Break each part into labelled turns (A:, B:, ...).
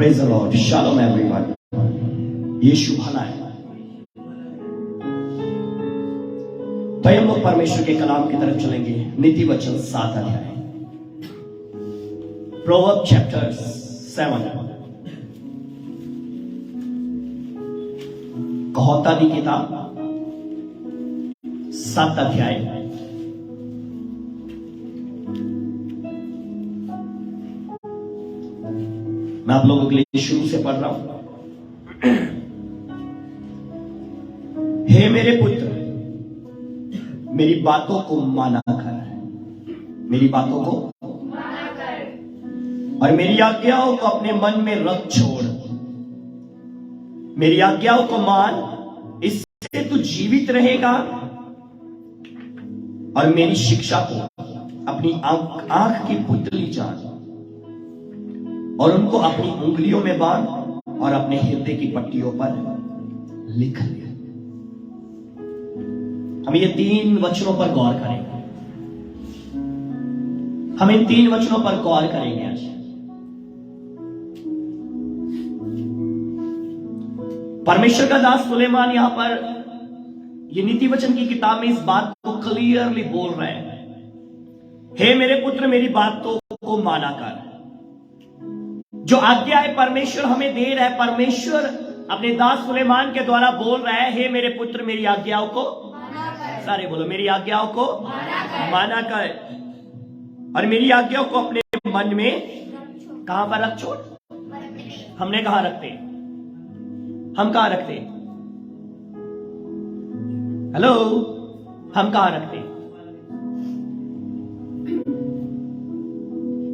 A: Praise the lord, shalom everyone. यीशु भला है। तो हम लोग परमेश्वर के कलाम की तरफ चलेंगे। नीति वचन 7 अध्याय, प्रोवर्ब चैप्टर 7, कहोता की किताब 7 अध्याय मैं आप लोगों के लिए शुरू से पढ़ रहा हूं। हे मेरे पुत्र, मेरी बातों को माना कर, मेरी बातों को माना कर, और मेरी आज्ञाओं को अपने मन में रख छोड़। मेरी आज्ञाओं को मान, इससे तू जीवित रहेगा, और मेरी शिक्षा को अपनी आंख की पुतली जान, और उनको अपनी उंगलियों में बांध, और अपने हृदय की पट्टियों पर लिख ले। हम ये 3 वचनों पर गौर करेंगे। हम इन 3 वचनों पर गौर करेंगे आज। परमेश्वर का दास सुलेमान यहां पर ये नीति वचन की किताब में इस बात को क्लियरली बोल रहे हैं। हे मेरे पुत्र, मेरी बातों को माना कर। जो आज्ञा है परमेश्वर हमें दे रहा है, परमेश्वर अपने दास सुलेमान के द्वारा बोल रहा है, हे मेरे पुत्र, मेरी आज्ञाओं को माना कर। सारे बोलो, मेरी आज्ञाओं को माना कर, और मेरी आज्ञाओं को अपने मन में कहां पर रख छोड़। हमने कहां रखते? हम कहां रखते? हेलो, हम कहां रखते?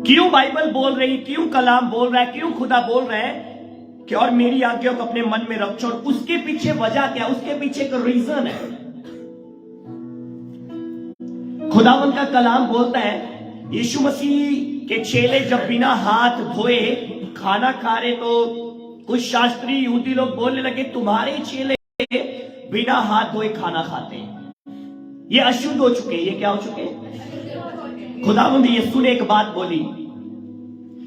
A: क्यों बाइबल बोल रही, क्यों कलाम बोल रहा है, क्यों खुदा बोल रहा है कि और मेरी आज्ञा को अपने मन में रख छोड़? उसके पीछे वजह क्या? उसके पीछे एक रीजन है। खुदावंद का कलाम बोलता है, यीशु मसीह के चेले जब बिना हाथ धोए खाना खा रहे तो कुछ शास्त्री यहूदी लोग बोलने लगे, तुम्हारे चेले बिना हाथ धोए खाना खाते हैं, ये अशुद्ध हो चुके। ये क्या हो चुके? खुदावंद यीशु ने एक बात बोली,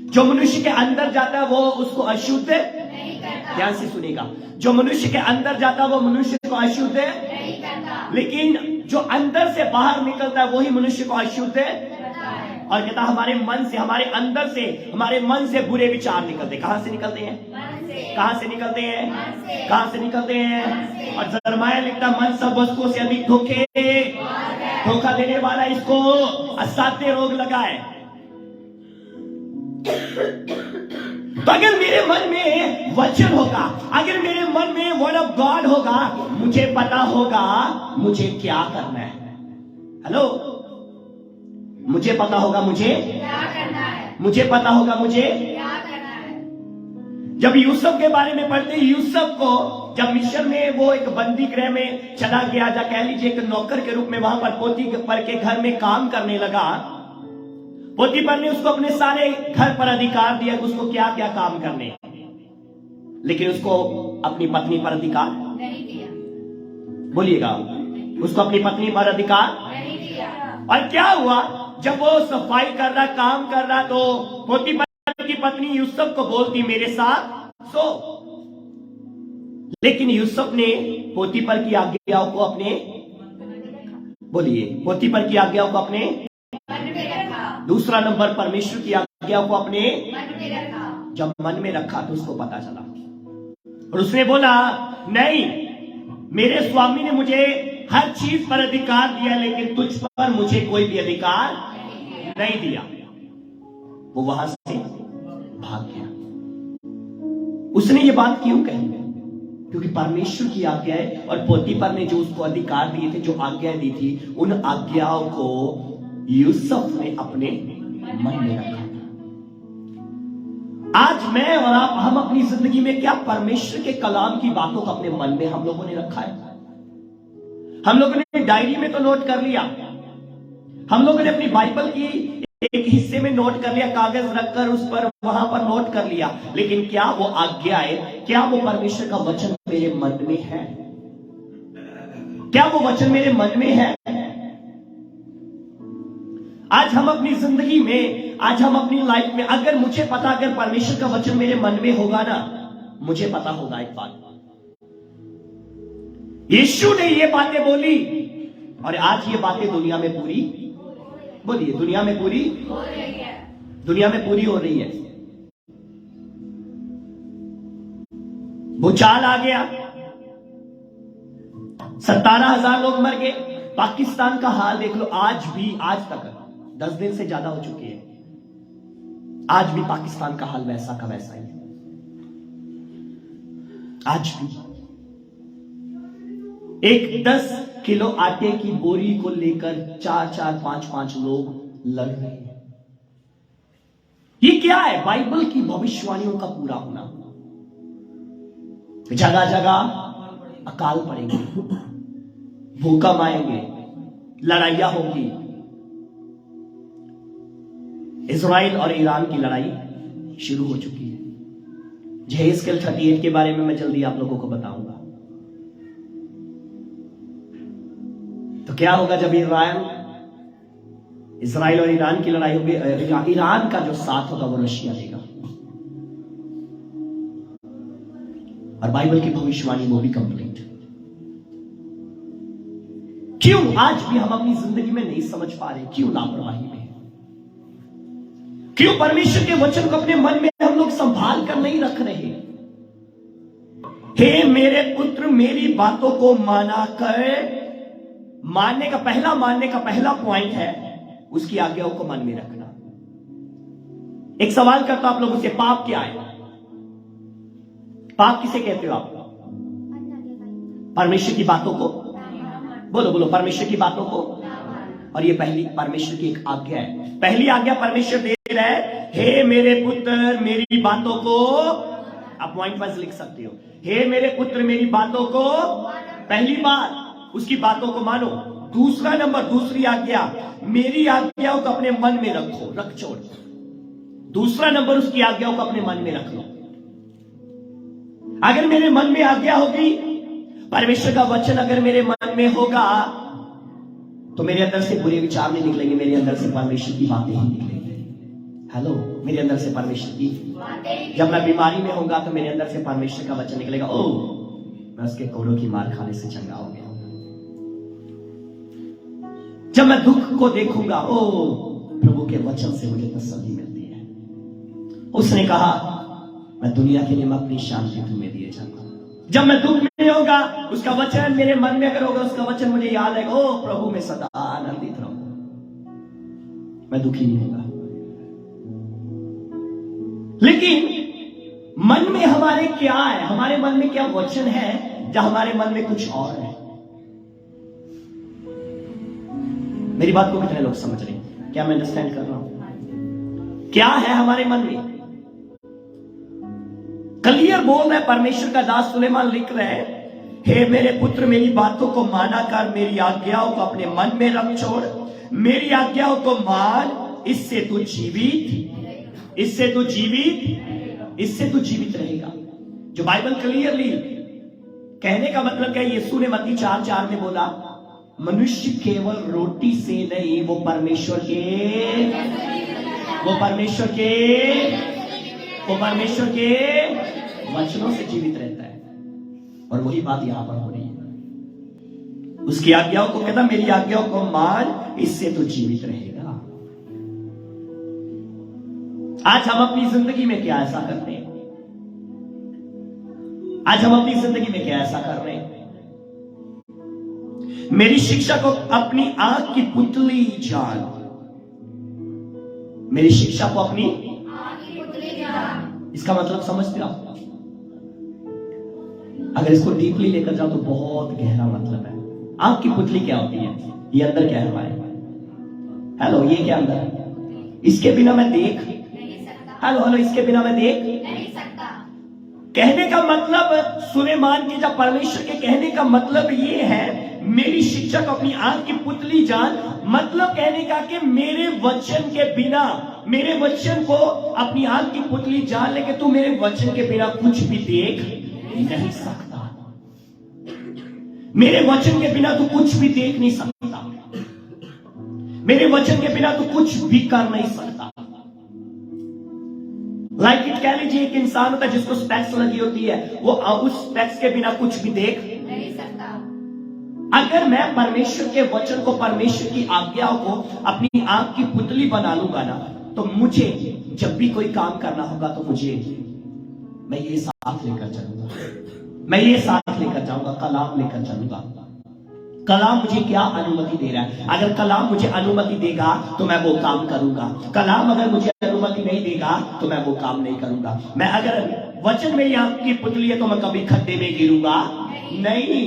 A: जो मनुष्य के अंदर जाता है वो उसको अशुद्ध नहीं करता। ध्यान से सुनेगा, जो मनुष्य के अंदर जाता है वो मनुष्य को अशुद्ध नहीं करता, लेकिन जो अंदर से बाहर निकलता है वही मनुष्य को अशुद्ध करता है। और कहता हमारे मन से, हमारे अंदर से, हमारे मन से बुरे विचार निकलते। कहां से निकलते हैं? कहां से निकलते हैं? कहां से निकलते हैं? और जरमाया लिखता, मन सब वस्तुओं से अधिक धोखा देने वाला, इसको असाध्य रोग लगा है। तो अगर मेरे मन में वचन होगा, अगर मेरे मन में वर्ड ऑफ गॉड होगा, मुझे पता होगा मुझे क्या करना है। हेलो, मुझे पता होगा मुझे क्या करना है। मुझे पता होगा मुझे क्या करना है। जब यूसुफ के बारे में पढ़ते हैं, यूसुफ को जब मिस्र में वो एक बंदी गृह में चला गया, या कह लीजिए एक नौकर के रूप में वहां पर पोतीफर के घर में काम करने लगा, पोतीफर ने उसको अपने सारे घर पर अधिकार दिया कि उसको क्या क्या काम करने, लेकिन उसको अपनी पत्नी पर अधिकार नहीं दिया। बोलिएगा, उसको अपनी पत्नी पर अधिकार नहीं दिया। और क्या हुआ? जब वो सफाई कर रहा, काम कर रहा, तो पोतीफर की पत्नी यूसुफ को बोलती, मेरे साथ सो। लेकिन यूसुफ ने पोतीफर की आज्ञाओं को अपने, बोलिए, पोतीफर की आज्ञाओं को अपने मन में रखा। दूसरा नंबर, परमेश्वर की आज्ञाओं को अपने मन में रखा। जब मन में रखा तो उसको पता चला, और उसने बोला, नहीं, मेरे स्वामी ने मुझे हर चीज पर अधिकार दिया, लेकिन तुझ पर मुझे कोई भी अधिकार नहीं दिया। वो वहां से भाग गया। उसने ये बात क्यों कही? क्योंकि परमेश्वर की आज्ञाएं और पोतीफर ने जो उसको अधिकार दिए थे, जो आज्ञाएं दी थी, उन आज्ञाओं को यूसुफ ने अपने मन में रखा। आज मैं और आप, हम अपनी जिंदगी में क्या परमेश्वर के कलाम की बातों को अपने मन में हम लोगों ने रखा है? हम लोगों ने डायरी में तो नोट कर लिया, हम लोगों ने अपनी बाइबल की एक हिस्से में नोट कर लिया, कागज रखकर उस पर वहां पर नोट कर लिया, लेकिन क्या वो आज्ञाएं, क्या वो परमेश्वर का वचन मेरे मन में है? क्या वो वचन मेरे मन में है? आज हम अपनी जिंदगी में आज हम अपनी लाइफ में अगर मुझे पता, अगर परमेश्वर का वचन मेरे मन में होगा ना, मुझे पता होगा एक बात, यीशु ने ये बातें बोली और आज ये बातें दुनिया में पूरी, बोलिए दुनिया में पूरी हो रही है, दुनिया में पूरी हो रही है। भूचाल आ गया, 17,000 लोग मर गए। पाकिस्तान का हाल देख लो, आज भी, आज तक 10 दिन से ज्यादा हो चुकी है, आज भी पाकिस्तान का हाल वैसा का वैसा ही है। आज भी एक 10 किलो आटे की बोरी को लेकर 4-4, 5-5 लोग लड़ रहे हैं। ये क्या है? बाइबल की भविष्यवाणियों का पूरा होना। जगह जगह अकाल पड़ेंगे, भूकंप आएंगे, लड़ाइयां होगी। इजराइल और ईरान की लड़ाई शुरू हो चुकी है। यहेजकेल 38 के बारे में मैं जल्दी आप लोगों को बताऊंगा। तो क्या होगा जब इजराइल और ईरान की लड़ाई होगी? ईरान का जो साथ होगा वो रशिया देगा, और बाइबल की भविष्यवाणी वो भी कंप्लीट। क्यों आज भी हम अपनी जिंदगी में नहीं समझ पा रहे? क्यों लापरवाही में? क्यों परमेश्वर के वचन को अपने मन में हम लोग संभाल कर नहीं रख रहे? हे मेरे पुत्र, मेरी बातों को माना कर। मानने का पहला पॉइंट है उसकी आज्ञाओं को मन में रखना। एक सवाल करता हूं आप लोगों से, पाप क्या है? पाप किसे कहते हो आप? परमेश्वर की बातों को, बोलो बोलो, परमेश्वर की बातों को। और ये पहली परमेश्वर की एक आज्ञा है। पहली आज्ञा परमेश्वर दे रहा है, हे मेरे पुत्र मेरी बातों को, आप पॉइंट वाइज लिख सकते हो, हे मेरे पुत्र मेरी बातों को। पहली बात, उसकी बातों को मानो। दूसरा नंबर, दूसरी आज्ञा, मेरी आज्ञाओं को अपने मन में रखो, रख छोड़। दूसरा नंबर, उसकी आज्ञाओं को अपने मन में रख लो। अगर मेरे मन में आज्ञा होगी, परमेश्वर का वचन अगर मेरे मन में होगा, तो मेरे अंदर से बुरे विचार नहीं निकलेंगे, मेरे अंदर से परमेश्वर की बातें ही निकलेंगी। हेलो, मेरे अंदर से परमेश्वर की। जब मैं बीमारी में होगा तो मेरे अंदर से परमेश्वर का वचन निकलेगा, ओ मैं उसके कोड़ों की मार खाने से चंगा हो गया। जब मैं दुख को देखूंगा, ओ प्रभु के वचन से मुझे तसल्ली मिलती है। उसने कहा, मैं दुनिया के लिए मैं अपनी शांति तुम्हें दिए जाऊंगा। जब मैं दुख में होगा, उसका वचन मेरे मन में अगर होगा, उसका वचन मुझे याद आएगा, ओ प्रभु मैं सदा आनंदित रहूं, मैं दुखी नहीं होगा। लेकिन मन में हमारे क्या है? हमारे मन में क्या वचन है? जब हमारे मन में कुछ और है। मेरी बात को कितने लोग समझ रहे हैं? क्या मैं अंडरस्टैंड कर रहा हूं? क्या है हमारे मन में? क्लियर बोल रहा है परमेश्वर का दास सुलेमान, लिख रहे हैं, हे मेरे पुत्र मेरी बातों को माना कर, मेरी आज्ञाओं को अपने मन में रख छोड़। मेरी आज्ञाओं को मान, इससे तू जीवित रहेगा। जो बाइबल क्लियरली कहने का मतलब क्या है? यीशु ने मत्ती 4:4 में बोला, मनुष्य केवल रोटी से नहीं, वो परमेश्वर के वचनों से जीवित रहता है। और वही बात यहां पर हो रही है। उसकी आज्ञाओं को कहता, मेरी आज्ञाओं को मान, इससे तो जीवित रहेगा। आज हम अपनी जिंदगी में क्या ऐसा करते हैं? आज हम अपनी जिंदगी में क्या ऐसा कर रहे हैं? मेरी शिक्षा को अपनी आंख की पुतली जान। मेरी शिक्षा को अपनी आंख की पुतली जान। इसका मतलब समझते हो? अगर इसको डीपली लेकर जाओ तो बहुत गहरा मतलब है। आंख की पुतली क्या होती है? ये अंदर क्या है हमारे? हेलो, ये क्या अंदर है? इसके बिना मैं देख नहीं सकता। हेलो, इसके बिना मैं देख नहीं सकता। कहने का मतलब सुलेमान के, जब परमेश्वर के कहने का मतलब ये है, मेरी शिक्षा को अपनी आंख की पुतली जान। मतलब कहने का कि मेरे वचन के बिना, मेरे वचन को अपनी आंख की पुतली जान लेके तू मेरे वचन के बिना कुछ भी देख नहीं सकता। मेरे वचन के बिना तू कुछ भी देख नहीं सकता। मेरे वचन के बिना तू कुछ भी कर नहीं सकता। लाइक इट कह लीजिए एक इंसान होता है जिसको स्पेक्स लगी होती है, वो उस स्पेक्स के बिना कुछ भी देख नहीं सकता। अगर मैं परमेश्वर के वचन को, परमेश्वर की आज्ञाओं को अपनी आंख की पुतली बना लूंगा ना, तो मुझे जब भी कोई काम करना होगा तो मैं ये साथ लेकर चलूंगा, मैं ये साथ लेकर जाऊंगा, कलाम लेकर चलूंगा। कलाम मुझे क्या अनुमति दे रहा है? अगर कलाम मुझे अनुमति देगा तो मैं वो काम करूंगा। कलाम अगर मुझे अनुमति नहीं देगा तो मैं वो काम नहीं करूंगा। मैं अगर वचन में आंख की पुतली है तो मैं कभी खड्डे में गिरूंगा नहीं,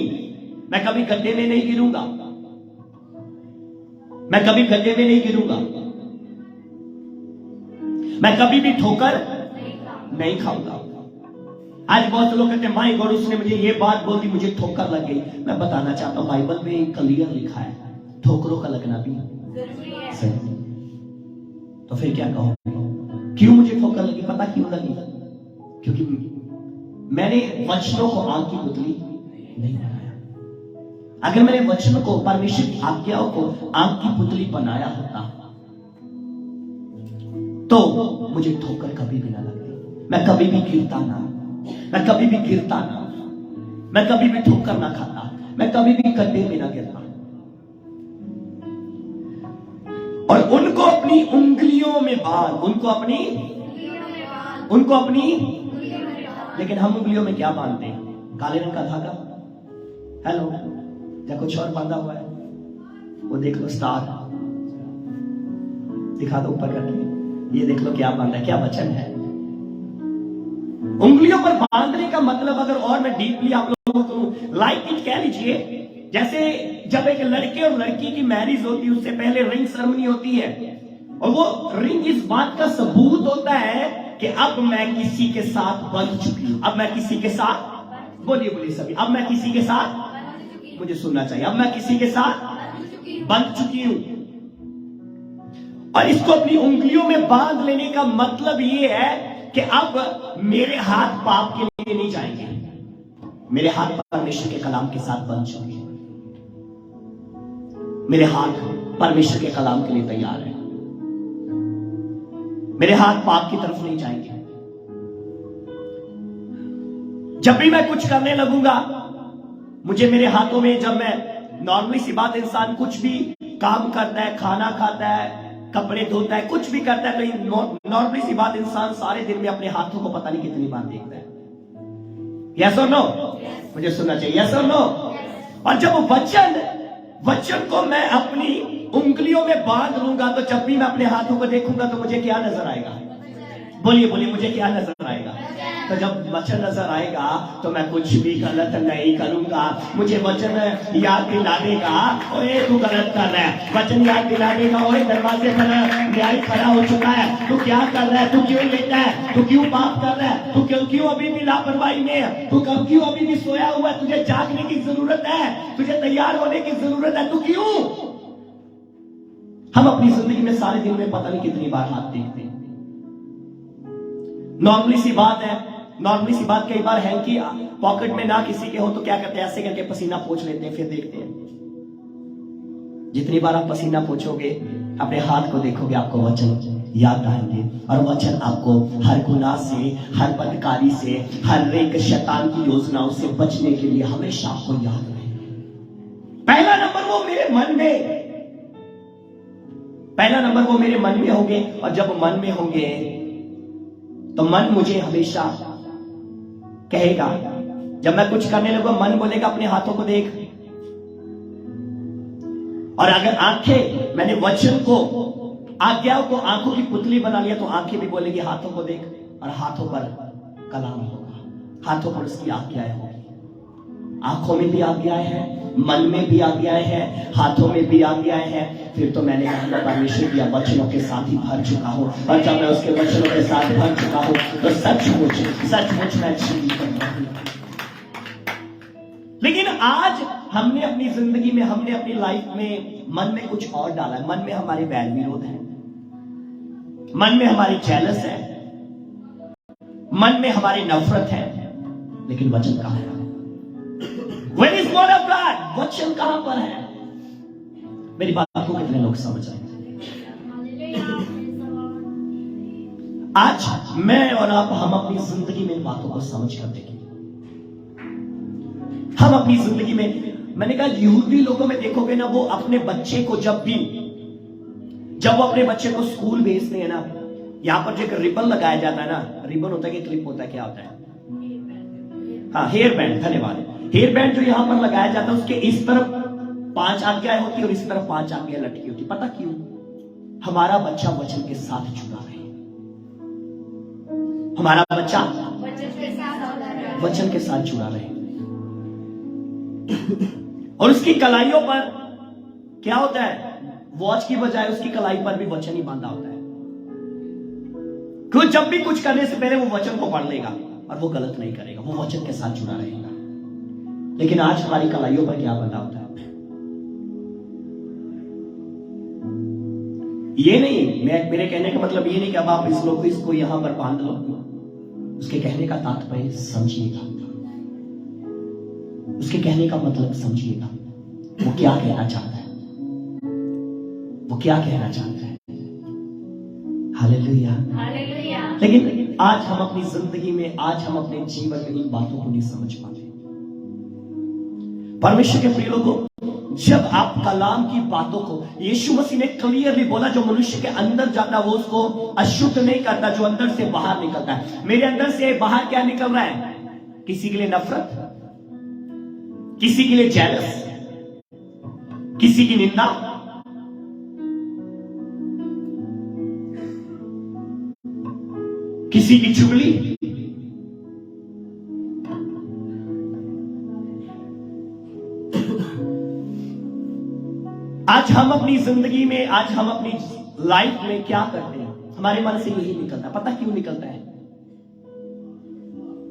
A: मैं कभी गड्ढे में नहीं गिरूंगा, मैं कभी गड्ढे में नहीं गिरूंगा, मैं कभी भी ठोकर नहीं खाऊंगा। आज बहुत लोग कहते हैं माय गॉड उसने मुझे ये बात बोल दी, मुझे ठोकर लग गई। मैं बताना चाहता हूं बाइबल में क्लियर लिखा है ठोकरों का लगना भी जरूरी है। तो फिर क्या कहोगे, क्यों मुझे ठोकर लगी? पता क्यों लगी? क्योंकि मैंने वचनों को आंख की पुतली नहीं बनाया। अगर मैंने वचनों को, परमेश्वर की आज्ञाओं को आंख की पुतली बनाया होता तो मुझे ठोकर कभी भी ना लगती, मैं कभी भी गिरता ना, मैं कभी भी गिरता ना, मैं कभी भी ठोकर ना खाता, मैं कभी भी गड्ढे में ना गिरता। और उनको अपनी उंगलियों में बांध, उनको अपनी लेकिन हम उंगलियों में क्या बांधते हैं? काले रंग का धागा, हेलो, या कुछ और बांधा हुआ है? वो देख लो स्टार, दिखा दो ऊपर करके, ये देख लो क्या बांधा है, क्या वचन है। उंगलियों पर बांधने का मतलब अगर और मैं डीपली आप लोगों को लाइक इट कह लीजिए, जैसे जब एक लड़के और लड़की की मैरिज होती है उससे पहले रिंग सेरेमनी होती है, और वो रिंग इस बात का सबूत होता है कि अब मैं किसी के साथ बंध चुकी हूं, अब मैं किसी के साथ, बोलिए सभी, अब मैं किसी के साथ, मुझे सुनना चाहिए, अब मैं किसी के साथ बंध चुकी हूं। और इसको अपनी उंगलियों में बांध लेने का मतलब ये है कि अब मेरे हाथ पाप के लिए नहीं जाएंगे, मेरे हाथ परमेश्वर के कलाम के साथ बंध चुके हैं, मेरे हाथ परमेश्वर के कलाम के लिए तैयार है, मेरे हाथ पाप की तरफ नहीं जाएंगे। जब भी मैं कुछ करने लगूंगा, मुझे मेरे हाथों में, जब मैं नॉर्मली सी बात, इंसान कुछ भी काम करता है, खाना खाता है, कपड़े धोता है, कुछ भी करता है, तो नॉर्मली सी बात इंसान सारे दिन में अपने हाथों को पता नहीं कितनी बार देखता है। यस और नो? मुझे सुनना चाहिए, यस और नो? और जब वचन को मैं अपनी उंगलियों में बांध लूंगा, तो जब भी मैं अपने हाथों को देखूंगा तो मुझे क्या नजर आएगा? बोलिए, मुझे क्या नजर आएगा? तो जब वचन नजर आएगा तो मैं कुछ भी गलत नहीं करूंगा। मुझे वचन याद दिला देगा, ओए तू गलत कर रहा है, वचन याद दिला देगा, ओए दरवाजे पर न्याय खड़ा हो चुका है, तू क्या कर रहा है, तू क्यों लेटा है, तू क्यों पाप कर रहा है, तू क्यों अभी भी लापरवाही में है, तू क्यों अभी भी सोया हुआ है, तुझे जागने की जरूरत है, तुझे तैयार होने की जरूरत है, तू क्यों? हम अपनी जिंदगी में सारे दिन में पता नहीं कितनी बार हाथ देखते हैं। नॉर्मली सी बात कई बार है कि पॉकेट में ना किसी के हो तो क्या करते हैं, ऐसे करके पसीना पोंछ लेते हैं, फिर देखते हैं। जितनी बार आप पसीना पोंछोगे, अपने हाथ को देखोगे, आपको वचन याद आएंगे, और वचन आपको हर गुनाह से, हर बदकारी से, हर एक शैतान की योजनाओं से बचने के लिए हमेशा आपको याद रहे। पहला नंबर वो मेरे मन में होंगे, और जब मन में होंगे तो मन मुझे हमेशा कहेगा, जब मैं कुछ करने लगूंगा मन बोलेगा अपने हाथों को देख। और अगर आंखें, मैंने वचन को, आज्ञाओं को आंखों की पुतली बना लिया, तो आंखें भी बोलेगी हाथों को देख, और हाथों पर कलाम होगा, हाथों पर उसकी आज्ञाएं होगी। आंखों में भी आज्ञाएं हैं, मन में भी आज्ञाएं हैं, हाथों में भी आज्ञाएं हैं। फिर तो मैंने कहा परमेश्वर के वचनों के साथ ही भर चुका हूं, और जब मैं उसके वचनों के साथ भर चुका हूं तो सचमुच मैं जिंदगी करता हूं। लेकिन आज हमने अपनी जिंदगी में, हमने अपनी लाइफ में मन में कुछ और डाला है। मन में हमारे बैर विरोध है, मन में हमारी जेलस है, मन में हमारी नफरत है, लेकिन वचन कहां है? Where is word of God? वचन कहां पर है? मेरी बात को कितने लोग समझ आए? आज मैं और आप हम अपनी जिंदगी में इन बातों को समझ कर देखें। हम अपनी जिंदगी में, मैंने कहा यहूदी लोगों में देखोगे ना, वो अपने बच्चे को जब वो अपने बच्चे को स्कूल भेजते हैं ना, यहां पर जो एक रिबन लगाया जाता है ना, रिबन होता है कि क्लिप होता है, क्या होता है? हाँ, हेयर बैंड, धन्यवाद। हेयर बैंड जो यहां पर लगाया जाता है, उसके इस तरफ 5 आज्ञाएं होती है और इस तरफ 5 आज्ञाएं लटकी होती। पता क्यों? हमारा बच्चा वचन के साथ जुड़ा रहे। हमारा बच्चा वचन के साथ जुड़ा रहे। और उसकी कलाइयों पर क्या होता है? वॉच की बजाय उसकी कलाई पर भी वचन ही बांधा होता है। क्यों? जब भी कुछ करने से पहले वो वचन को पढ़ लेगा और वो गलत नहीं करेगा, वो वचन के साथ जुड़ा रहेगा। लेकिन आज हमारी कलाइयों पर क्या बंधा होता है? ये नहीं, मेरे कहने का मतलब ये नहीं कि अब आप इसको यहां पर बांध लो। उसके कहने का तात्पर्य समझिएगा, उसके कहने का मतलब समझिएगा। वो क्या कहना चाहता है, वो क्या कहना चाहता है। Hallelujah, hallelujah. लेकिन आज हम अपनी जिंदगी में, आज हम अपने जीवन में इन बातों को नहीं समझ पाते। परमेश्वर के प्रिय लोगों, जब आप कलाम की बातों को, यीशु मसीह ने क्लियरली बोला, जो मनुष्य के अंदर जाता वो उसको अशुद्ध नहीं करता, जो अंदर से बाहर निकलता है। मेरे अंदर से बाहर क्या निकल रहा है? किसी के लिए नफरत, किसी के लिए जेलस, किसी की निंदा, किसी की चुगली। आज हम अपनी जिंदगी में, आज हम अपनी लाइफ में क्या करते हैं? हमारे मन से यही निकलता है। पता क्यों निकलता है?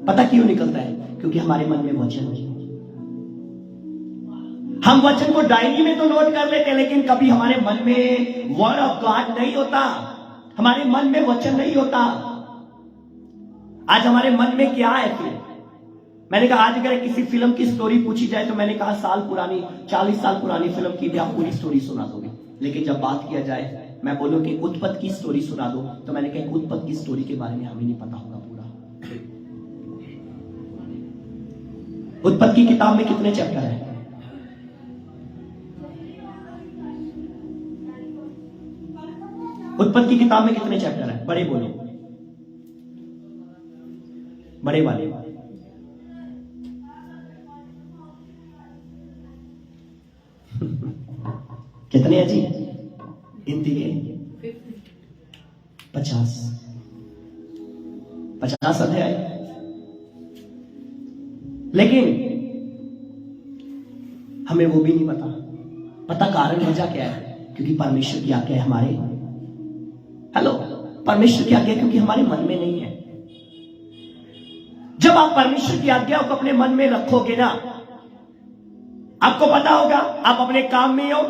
A: पता क्यों निकलता है? क्योंकि हमारे मन में वचन है। हम वचन को डायरी में तो नोट कर लेते हैं, लेकिन कभी हमारे मन में वर्ड ऑफ गॉड नहीं होता, हमारे मन में वचन नहीं होता। आज हमारे मन में क्या है फिर? मैंने कहा आज अगर किसी फिल्म की स्टोरी पूछी जाए तो मैंने कहा 40 साल पुरानी फिल्म की भी आप पूरी स्टोरी सुना दोगे। लेकिन जब बात किया जाए, मैं बोलूं कि उत्पत्ति की स्टोरी सुना दो, तो मैंने कहा उत्पत्ति की स्टोरी के बारे में हमें नहीं पता होगा पूरा। उत्पत्ति की किताब में कितने चैप्टर है? उत्पत्ति की किताब में कितने चैप्टर है? बड़े बोलो, बड़े वाले। कितने हैं जी? गिनती के 50 अध्याय। लेकिन हमें वो भी नहीं पता कारण वजह क्या है? क्योंकि परमेश्वर की आज्ञा है हमारे, हेलो, परमेश्वर की आज्ञा क्योंकि हमारे मन में नहीं है। जब आप परमेश्वर की आज्ञा को अपने मन में रखोगे ना, आपको पता होगा आप अपने काम में हो,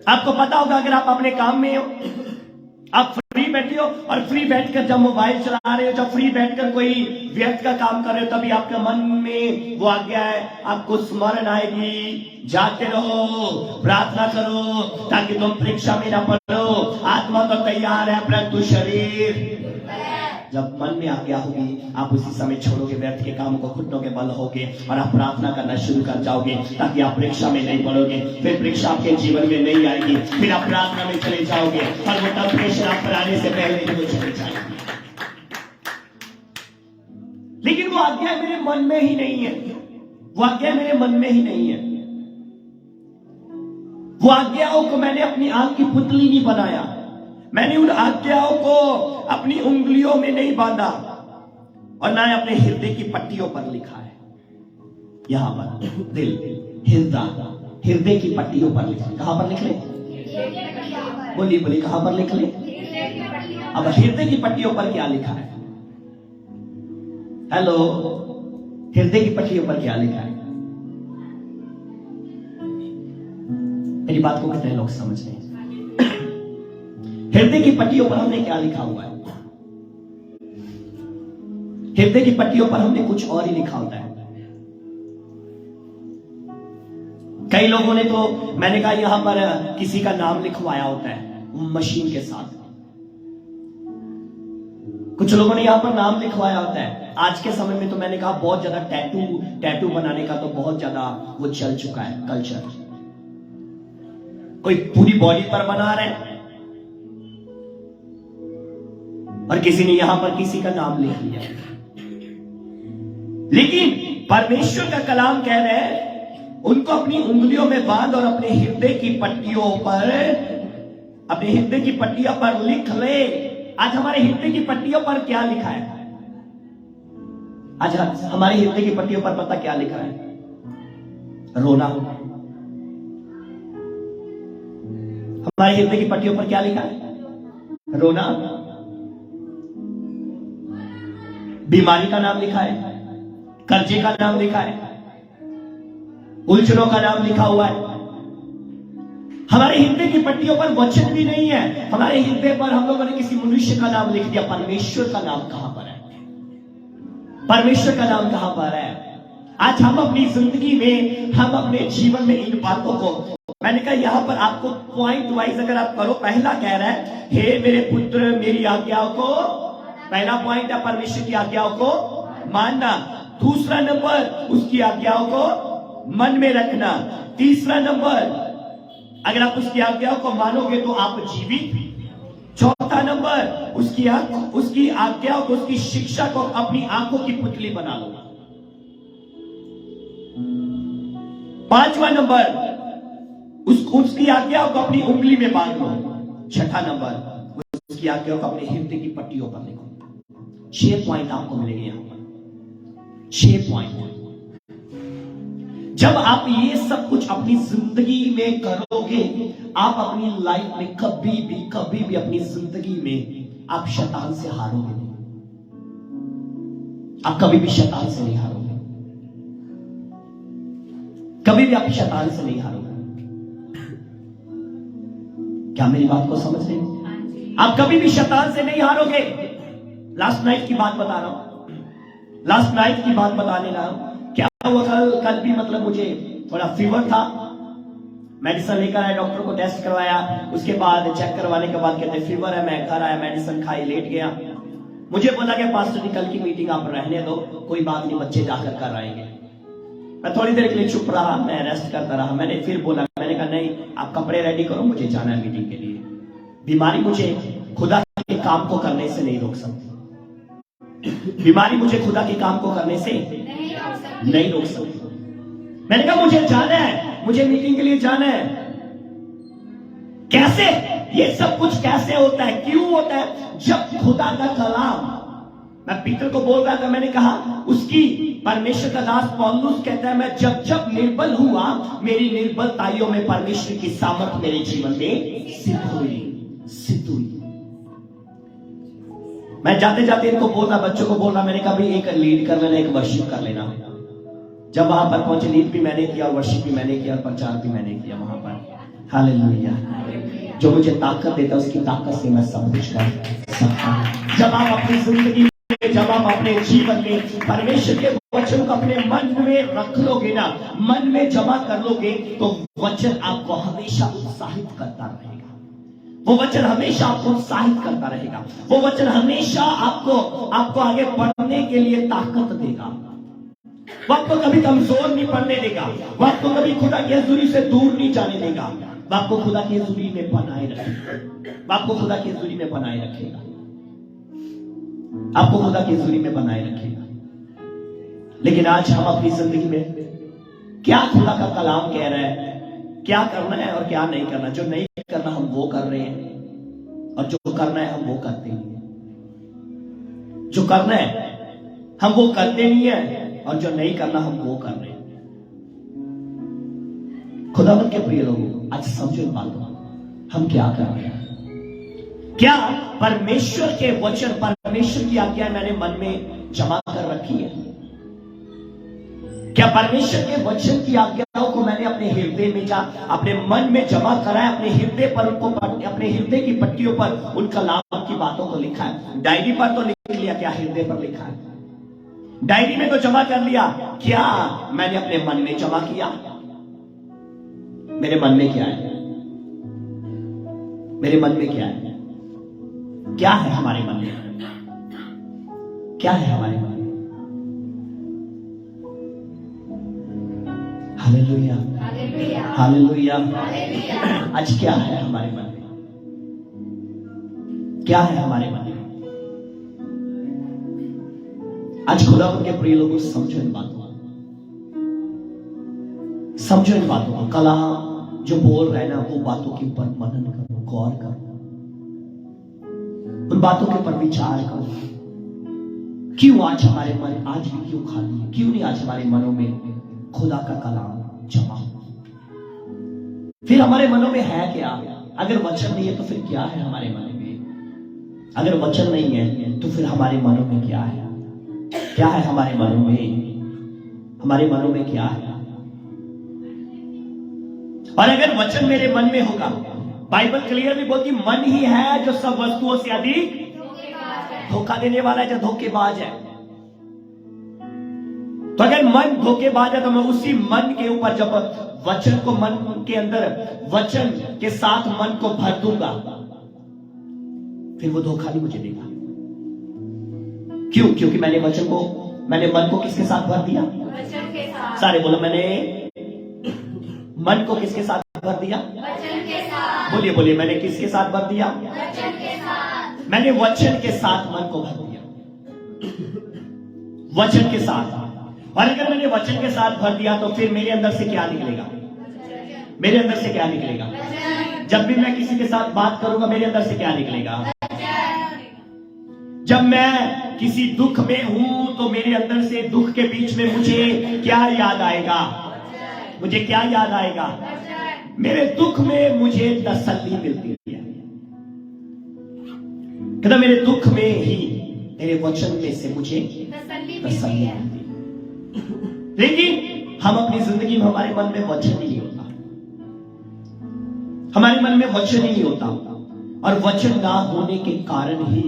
A: आपको पता होगा अगर आप अपने काम में हो, आप फ्री बैठे हो और फ्री बैठकर जब मोबाइल चला रहे हो, जब फ्री बैठकर कोई व्यर्थ का काम कर रहे हो, तभी आपके मन में वो आज्ञा है, आपको स्मरण आएगी, जाते रहो, प्रार्थना करो ताकि तुम परीक्षा में ना पड़ो। आत्मा तो तैयार है परंतु शरीर। जब मन में आज्ञा होगी, आप उसी समय छोड़ोगे व्यर्थ के कामों को, घुटनों के बल होगे और आप प्रार्थना करना शुरू कर जाओगे ताकि आप परीक्षा में नहीं पड़ोगे। फिर परीक्षा आपके जीवन में नहीं आएगी, फिर आप प्रार्थना में चले जाओगे और वो तब प्रेशर आप पर आने से पहले ही वो चले जाएगी। लेकिन वो आज्ञा मेरे मन में ही नहीं है, वो आज्ञा मेरे मन में ही नहीं है। वो आज्ञाओं को मैंने अपनी आंख की पुतली नहीं बनाया, मैंने उन आज्ञाओं को अपनी उंगलियों में नहीं बांधा और ना अपने हृदय की पट्टियों पर लिखा है। यहां पर दिल, हृदय की पट्टियों पर लिखा। कहां पर लिख ले? बोली कहां पर लिख ले? अब हृदय की पट्टियों पर क्या लिखा है? हेलो, हृदय की पट्टियों पर क्या लिखा है? मेरी बात को कितने लोग समझ रहे हैं? हृदय की पट्टियों पर हमने क्या लिखा हुआ है? हृदय की पट्टियों पर हमने कुछ और ही लिखा होता है। कई लोगों ने तो, मैंने कहा यहां पर किसी का नाम लिखवाया होता है मशीन के साथ, कुछ लोगों ने यहां पर नाम लिखवाया होता है। आज के समय में तो मैंने कहा बहुत ज्यादा टैटू बनाने का तो बहुत ज्यादा वो चल चुका है कल्चर। कोई पूरी बॉडी पर बना रहे हैं और किसी ने यहां पर किसी का नाम लिख लिया। लेकिन परमेश्वर का कलाम कह रहे हैं उनको अपनी उंगलियों में बांध और अपने हृदय की पट्टियों पर लिख ले। आज हमारे हृदय की पट्टियों पर क्या लिखा है? आज हमारे हृदय की पट्टियों पर पता क्या लिखा है? रोना। हमारे हृदय की पट्टियों पर क्या लिखा है? रोना। बीमारी का नाम लिखा है, कर्जे का नाम लिखा है, उलझनों का नाम लिखा हुआ है। हमारे हृदय की पट्टियों पर वचन भी नहीं है। हमारे हृदय पर हम लोगों ने किसी मनुष्य का नाम लिख दिया। परमेश्वर का नाम कहां पर है? परमेश्वर का नाम कहां पर है? आज हम अपनी जिंदगी में, हम अपने जीवन में इन बातों को, मैंने कहा यहां पर आपको पॉइंट वाइज अगर आप करो, पहला कह रहा है हे मेरे पुत्र मेरी आज्ञाओं को, पहला पॉइंट है परमेश्वर की आज्ञाओं को मानना। दूसरा नंबर उसकी आज्ञाओं को मन में रखना। तीसरा नंबर अगर आप उसकी आज्ञाओं को मानोगे तो आप जीवित। चौथा नंबर उसकी आज्ञाओं को, उसकी शिक्षा को अपनी आंखों की पुतली बना लो। पांचवा नंबर उसकी आज्ञाओं को अपनी उंगली में बांध लो। छठा नंबर उसकी आज्ञाओं को अपने हृदय की पट्टियों पर लिखो। 6 पॉइंट आपको मिलेंगे यहां पर, 6 पॉइंट। जब आप ये सब कुछ अपनी जिंदगी में करोगे, आप अपनी लाइफ में कभी भी अपनी जिंदगी में आप शैतान से हारोगे नहीं। आप कभी भी शैतान से नहीं हारोगे, कभी भी आप शैतान से नहीं हारोगे। क्या मेरी बात को समझ रहे हो? आप कभी भी शैतान से नहीं हारोगे। लास्ट नाइट की बात बता रहा हूं, लास्ट नाइट की बात बताने लगा हूं। क्या हुआ कल भी, मतलब मुझे थोड़ा फीवर था, मेडिसिन लेकर आया, डॉक्टर को टेस्ट करवाया, उसके बाद चेक करवाने के बाद कहते फीवर है। मैं घर आया, मेडिसिन खाई, लेट गया। मुझे बोला कि पास्टर जी कल की मीटिंग आप रहने दो, कोई बात नहीं, बच्चे जाकर कर आएंगे। मैं थोड़ी देर के लिए चुप रहा, मैं रेस्ट करता रहा। मैंने फिर बोला, मैंने कहा नहीं आप कपड़े रेडी करो, मुझे जाना है मीटिंग के लिए। बीमारी मुझे खुदा के काम को करने से नहीं रोक सकती। बीमारी मुझे खुदा के काम को करने से नहीं रोक सकती। मैंने कहा मुझे जाना है, मुझे मीटिंग के लिए जाना है। कैसे ये सब कुछ कैसे होता है, क्यों होता है? जब खुदा का कलाम, मैं पीटर को बोल रहा था, मैंने कहा उसकी, परमेश्वर का दास पौलुस कहता है मैं जब निर्बल हुआ, मेरी निर्बलताइयों में परमेश्वर की सामर्थ मेरे जीवन में सिद्ध हुई। मैं जाते जाते इनको बोला, बच्चों को बोला, मैंने कहा भाई एक लीड कर लेना, एक वर्शिप कर लेना। जब वहां पर पहुंचे, लीड भी मैंने किया और वर्शिप भी मैंने किया और प्रचार भी मैंने किया वहां पर। हालेलुया। जो मुझे ताकत देता है उसकी ताकत से मैं सब कुछ कर सकता हूं। जब आप अपनी जिंदगी में, जब आप अपने जीवन में परमेश्वर के वचन को अपने मन में रख लोगे ना, मन में जमा कर लोगे, तो वचन आपको हमेशा उत्साहित करता रहेगा। वो वचन हमेशा आपको उत्साहित करता रहेगा। वो वचन हमेशा आपको आगे बढ़ने के लिए ताकत देगा। वो आपको कभी कमजोर नहीं पड़ने देगा। वो आपको कभी खुदा की हजूरी से दूर नहीं जाने देगा। वो आपको खुदा की हजूरी में बनाए रखेगा। वो आपको खुदा की हजूरी में बनाए रखेगा। आपको खुदा की हजूरी में बनाए रखेगा। लेकिन आज हम अपनी जिंदगी में क्या खुदा का कलाम कह रहा है, क्या करना है और क्या नहीं करना। जो नहीं करना हम वो कर रहे हैं और जो करना है हम वो करते नहीं है। जो करना है हम वो करते नहीं है और जो नहीं करना हम वो कर रहे हैं। खुदावंद के प्रिय लोगों, आज समझो इस बात को, हम क्या कर रहे हैं। क्या परमेश्वर के वचन, परमेश्वर की आज्ञा मैंने मन में जमा कर रखी है? क्या परमेश्वर के वचन की आज्ञाओं को मैंने अपने हृदय में अपने मन में जमा करा है? अपने हृदय पर उनको, अपने हृदय की पट्टियों पर उन कलाम की बातों को लिखा है। डायरी पर तो लिख लिया, क्या हृदय पर लिखा है? डायरी में तो जमा कर लिया, क्या मैंने अपने मन में जमा किया? मेरे मन में क्या है? मेरे मन में क्या है? क्या है हमारे मन में? क्या है हमारे मन में? Hallelujah, hallelujah. आज क्या है हमारे मन में? क्या है हमारे मन में? आज खुदा उनके प्रिय लोगों, समझो इन बातों को, समझो इन बातों को। कल जो बोल रहे हैं ना, वो बातों के ऊपर मनन करो, गौर करो, उन बातों के ऊपर विचार करो। क्यों आज हमारे मन आज भी क्यों खाली है? क्यों नहीं आज हमारे मनों में खुदा का कलाम जमा हुआ? फिर हमारे मनों में है क्या? अगर वचन नहीं है तो फिर क्या है हमारे मन में? अगर वचन नहीं है तो फिर हमारे मनों में क्या है? क्या है हमारे मनों में? हमारे मनों में क्या है? और अगर वचन मेरे मन में होगा, बाइबल क्लियरली बोलती मन ही है जो सब वस्तुओं से अधिक धोखा देने वाला है, जो धोखेबाज है। तो अगर मन धोखेबाज है तो मैं उसी मन के ऊपर जब वचन को मन के अंदर वचन के साथ मन को भर दूंगा, फिर वो धोखा नहीं मुझे देगा। क्यों? क्योंकि मैंने मन को किसके साथ भर दिया? वचन के साथ। सारे बोलो, मैंने मन को किसके साथ भर दिया? वचन के साथ। बोलिए बोलिए, मैंने किसके साथ भर दिया? वचन के साथ। मैंने वचन के साथ मन को भर दिया, वचन के साथ। और अगर मैंने वचन के साथ भर दिया तो फिर मेरे अंदर से क्या निकलेगा? मेरे अंदर से क्या निकलेगा? जब भी मैं किसी के साथ बात करूंगा, मेरे अंदर से क्या निकलेगा? जब मैं किसी दुख में हूं तो मेरे अंदर से दुख के बीच में मुझे क्या याद आएगा? मुझे क्या याद आएगा? मेरे दुख में मुझे तसल्ली मिलती है। कहता मेरे दुख में ही मेरे वचन में से मुझे तसल्ली मिलती है। लेकिन हम अपनी जिंदगी में, हमारे मन में वचन ही नहीं होता, हमारे मन में वचन ही नहीं होता। और वचन ना होने के कारण ही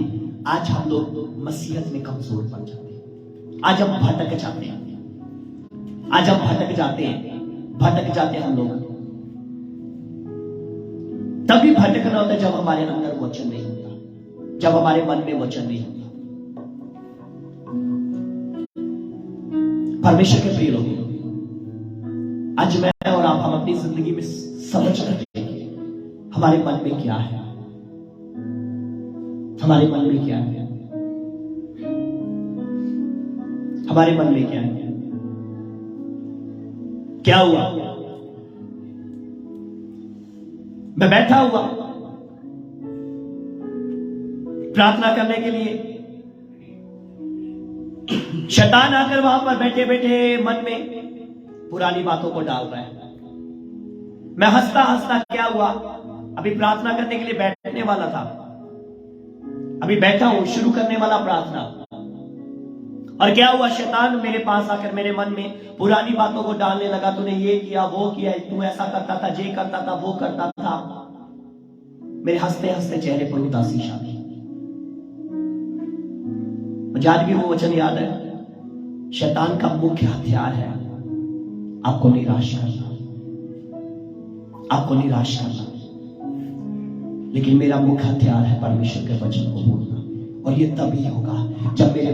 A: आज हम लोग मसीहत में कमजोर पड़ जाते हैं। आज हम भटक जाते हैं, आज हम भटक जाते हैं हम लोग। तभी भटकना होता है जब हमारे अंदर वचन नहीं होता, जब हमारे मन में वचन नहीं होता। परमेश्वर के प्रिय लोगों, आज मैं और आप, हम अपनी जिंदगी में समझ रहे हैं हमारे मन में क्या है, हमारे मन में क्या है, हमारे मन में क्या है। क्या हुआ? मैं बैठा हुआ प्रार्थना करने के लिए, शैतान आकर वहां पर बैठे बैठे मन में पुरानी बातों को डाल रहा है। मैं हंसता हंसता, क्या हुआ, अभी प्रार्थना करने के लिए बैठने वाला था, अभी बैठा हूं, शुरू करने वाला प्रार्थना, और क्या हुआ, शैतान मेरे पास आकर मेरे मन में पुरानी बातों को डालने लगा। तूने ये किया, वो किया, तू ऐसा करता था, ये करता था, वो करता था। मेरे हंसते हंसते चेहरे पर उदासी छा गई। मुझे आज भी वो वचन याद है, शैतान का मुख्य हथियार है आपको निराश करना, आपको निराश करना। लेकिन मेरा मुख्य हथियार है परमेश्वर के वचन को बोलना। और ये तभी होगा जब मेरे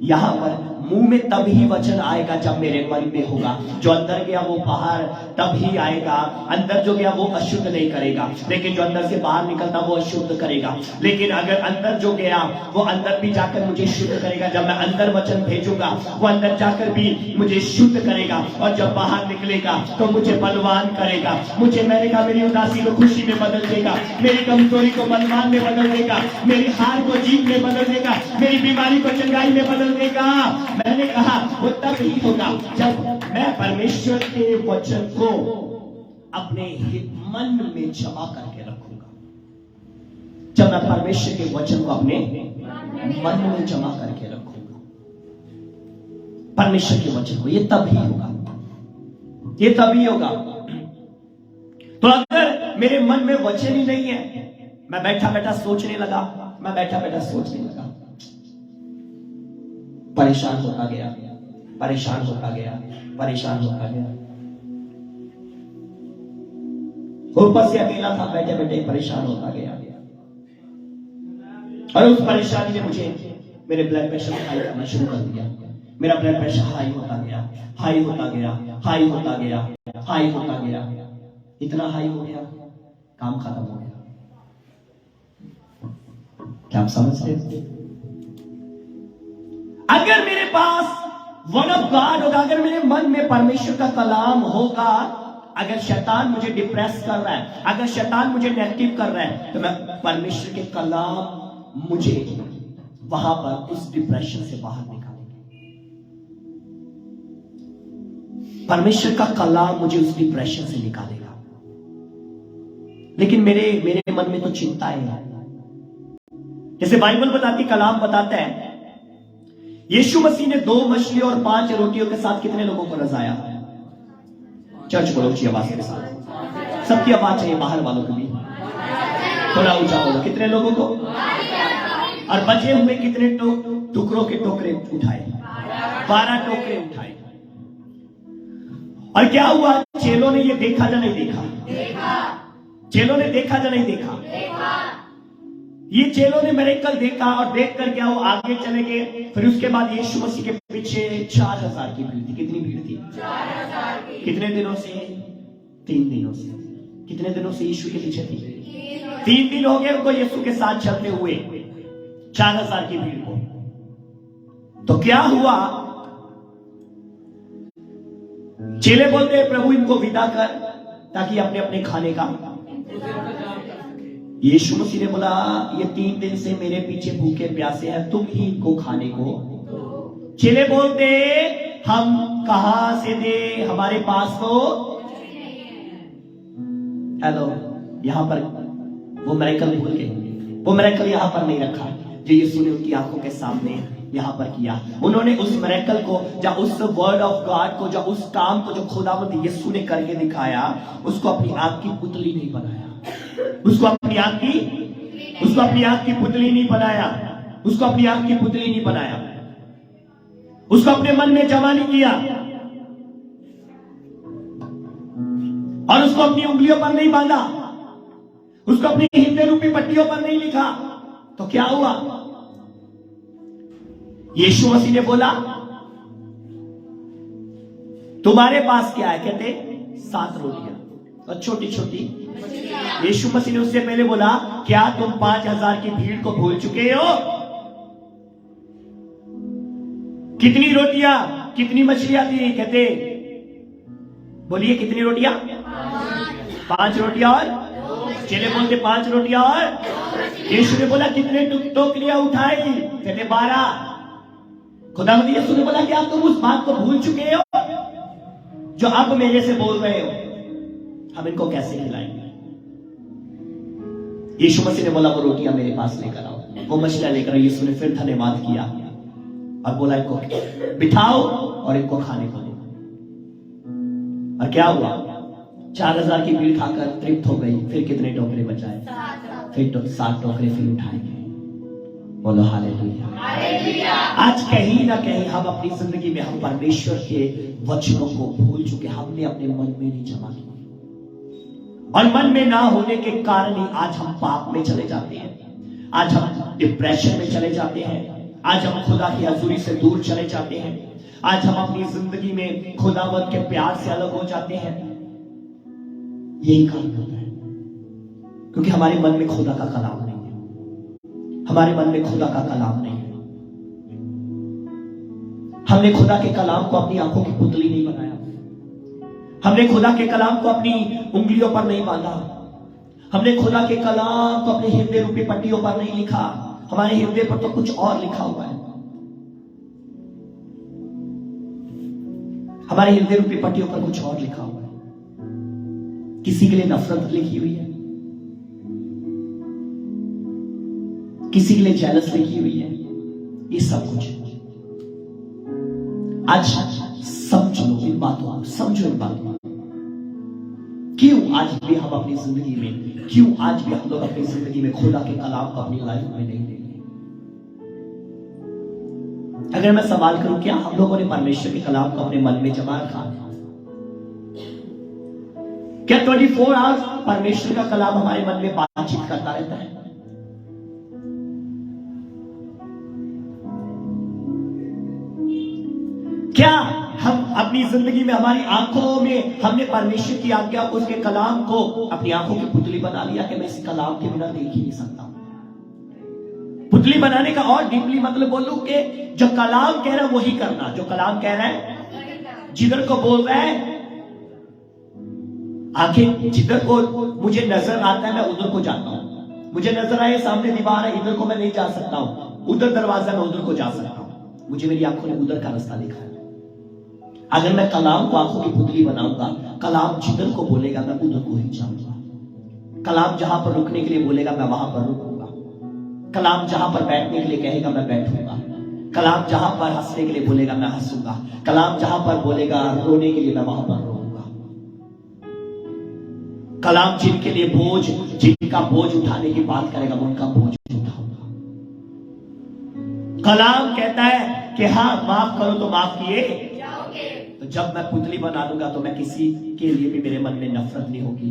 A: यहां पर मुंह में तभी वचन आएगा जब मेरे मन में होगा। जो अंदर गया वो बाहर तभी आएगा। अंदर जो गया वो अशुद्ध नहीं करेगा, लेकिन जो अंदर से बाहर निकलता वो अशुद्ध करेगा। लेकिन अगर अंदर जो गया वो अंदर भी जाकर मुझे शुद्ध करेगा। जब मैं अंदर वचन भेजूंगा वो अंदर जाकर भी मुझे शुद्ध करेगा, और जब बाहर निकलेगा तो मुझे बलवान करेगा। मुझे, मैंने कहा, मेरी उदासी को खुशी में बदल देगा, मेरी कमजोरी को बलवान में बदल देगा, मेरी हार को जीत में बदल देगा, मेरी बीमारी को चंगाई में बदल देगा। मैंने कहा वो तब ही होगा जब मैं परमेश्वर के वचन को अपने मन में जमा करके रखूंगा। जब मैं परमेश्वर के वचन को अपने मन में जमा करके रखूंगा, परमेश्वर के वचन को, ये तभी होगा, ये तभी होगा। तो अगर मेरे मन में वचन ही नहीं है, मैं बैठा बैठा सोचने लगा, मैं बैठा बैठा सोचने लगा, परेशान होता गया, परेशान होता गया, परेशान होता गया। ऊपर से अकेला था, बैठे बैठे परेशान होता गया। और उस परेशानी ने मुझे मेरे ब्लड प्रेशर को हाई करना शुरू कर दिया। मेरा ब्लड प्रेशर हाई होता गया, हाई होता गया, हाई होता गया, हाई होता गया, इतना हाई हो गया काम खत्म हो गया। क्या आप समझ रहे हो? अगर मेरे पास वर्ड ऑफ गॉड होगा, अगर मेरे मन में परमेश्वर का कलाम होगा, अगर शैतान मुझे डिप्रेस कर रहा है, अगर शैतान मुझे नेगेटिव कर रहा है, तो मैं परमेश्वर के कलाम मुझे वहां पर उस डिप्रेशन से बाहर निकालेंगे। परमेश्वर का कलाम मुझे उस डिप्रेशन से निकालेगा। लेकिन मेरे मन में तो चिंताएं हैं। जैसे बाइबल बताती, कलाम बताता है, यीशु मसीह ने 2 मछली और 5 रोटियों के साथ कितने लोगों को रजाया? चर्च बोलो ऊंची आवाज के साथ, सबकी आवाज चाहिए, बाहर वालों को भी थोड़ा ऊंचा बोलो। कितने लोगों को? और बचे हुए कितने टुकड़ों के टोकरे उठाए? 12 टोकरे उठाए। और क्या हुआ? चेलों ने ये देखा या नहीं देखा? चेलों ने देखा या नहीं देखा? ये चेलों ने मिरेकल देखा, और देखकर क्या वो आगे चले गए। फिर उसके बाद यीशु मसीह के पीछे 4000 की भीड़ थी। कितनी भीड़ थी? 4000 की। कितने दिनों से? 3 दिनों से। कितने दिनों से यीशु के पीछे थी? 3 दिन हो गए उनको यीशु के साथ चलते हुए, 4000 की भीड़ को। तो क्या हुआ? चेले बोलते हैं, प्रभु इनको विदा कर ताकि अपने अपने खाने का। यीशु मसीह ने बोला, ये 3 दिन से मेरे पीछे भूखे प्यासे हैं, तुम ही इनको खाने को। चेले बोलते, हम कहां से दे, हमारे पास तो। हेलो, यहां पर वो मिरेकल भूल गए। वो मिरेकल यहां पर नहीं रखा जो यीशु ने उनकी आंखों के सामने यहां पर किया। उन्होंने उस मिरेकल को, या उस वर्ड ऑफ गॉड को, या उस काम को जो खुदावंद यीशु ने करके दिखाया, उसको अपनी आंख की पुतली नहीं बनाया। उसको अपनी आंख की पुतली नहीं बनाया। उसको अपनी आंख की पुतली नहीं बनाया। उसको अपने मन में जमा नहीं किया, और उसको अपनी उंगलियों पर नहीं बांधा, उसको अपनी हृदय रूपी पट्टियों पर नहीं लिखा। तो क्या हुआ? यीशु मसीह ने बोला, तुम्हारे पास क्या है? कहते 7 रोटियां और छोटी छोटी। यीशु मसीह ने उससे पहले बोला, क्या तुम 5000 की भीड़ को भूल चुके हो? कितनी रोटियां, कितनी मछलियां थी? कहते, बोलिए कितनी रोटियां? 5 रोटियां और चेले बोलते 5 रोटियां और। यीशु ने बोला, कितने टोकरियां उठाई? कहते 12। खुदावंद यीशु ने बोला, क्या तुम उस बात को भूल चुके हो जो अब मेरे से बोल रहे हो? हम इनको कैसे खिलाएंगे? यीशु मसीह ने बोला, वो रोटियां मेरे पास लेकर आओ, वो मछलियां लेकर आओ। यीशु ने फिर धन्यवाद किया और बोला, इनको बिठाओ और इनको खाने को दो। और क्या हुआ? 4000 की भीड़ खाकर तृप्त हो गई। फिर कितने टोकरे बचाए? फिर 7 टोकरे फिर उठाए गए। बोलो हालेलुया। आज कहीं ना कहीं हम अपनी जिंदगी में हम परमेश्वर के वचनों को भूल चुके। हमने अपने मन में नहीं जमा किया, और मन में ना होने के कारण ही आज हम पाप में चले जाते हैं। आज हम डिप्रेशन में चले जाते हैं। आज हम खुदा की हजूरी से दूर चले जाते हैं। आज हम अपनी जिंदगी में खुदावंद के प्यार से अलग हो जाते हैं। यही कारण होता है क्योंकि हमारे मन में खुदा का कलाम नहीं है। हमारे मन में खुदा का कलाम नहीं है। हमने खुदा के कलाम को अपनी आंखों की पुतली नहीं बनाया। हमने खुदा के कलाम को अपनी उंगलियों पर नहीं बांधा। हमने खुदा के कलाम को अपने हृदय रूपी पट्टियों पर नहीं लिखा। हमारे हृदय पर तो कुछ और लिखा हुआ है। हमारे हृदय रूपी पट्टियों पर कुछ और लिखा हुआ है। किसी के लिए नफरत लिखी हुई है, किसी के लिए जेलस लिखी हुई है। ये सब कुछ आज समझ लो इन बातों को, समझो इन बातों को। क्यों आज भी हम अपनी जिंदगी में, क्यों आज भी हम लोग अपनी जिंदगी में खुदा के कलाम को अपनी लाइफ में नहीं ले रहे? अगर मैं सवाल करूं, क्या हम लोगों ने परमेश्वर के कलाम को अपने मन में जमा रखा? क्या 24 आवर्स परमेश्वर का कलाम हमारे मन में बातचीत करता रहता है? क्या हम अपनी जिंदगी में हमारी आंखों में हमने परमेश्वर की आज्ञा उसके कलाम को अपनी आंखों की पुतली बना लिया कि मैं इस कलाम के बिना देख ही नहीं सकता। पुतली बनाने का और डीपली मतलब बोलूं कि जो कलाम कह रहा है वही करना, जो कलाम कह रहा है, जिधर को बोल रहा है, आखिर जिधर को मुझे नजर आता है मैं उधर को जाता हूं। मुझे नजर आए सामने दीवार है, इधर को मैं नहीं जा सकता हूं, उधर दरवाजा मैं उधर को जा सकता हूं। मुझे मेरी आंखों ने उधर का रास्ता दिखाया। अगर मैं कलाम को आंखों की पुतली बनाऊंगा, कलाम जिधर को बोलेगा मैं उधर को ही जाऊंगा। कलाम जहां पर रुकने के लिए बोलेगा मैं वहां पर रुकूंगा। कलाम जहां पर बैठने के लिए कहेगा मैं बैठूंगा। कलाम जहां पर हंसने के लिए बोलेगा मैं हंसूंगा। कलाम जहां पर बोलेगा रोने के लिए मैं वहां पर रोऊंगा। कलाम जिनके लिए बोझ, जिनका बोझ उठाने की बात करेगा मैं उनका बोझ उठाऊंगा। कलाम कहता है कि हाँ माफ करो तो माफ किए जाओगे। तो जब मैं पुतली बना लूंगा तो मैं किसी के लिए भी मेरे मन में नफरत नहीं होगी।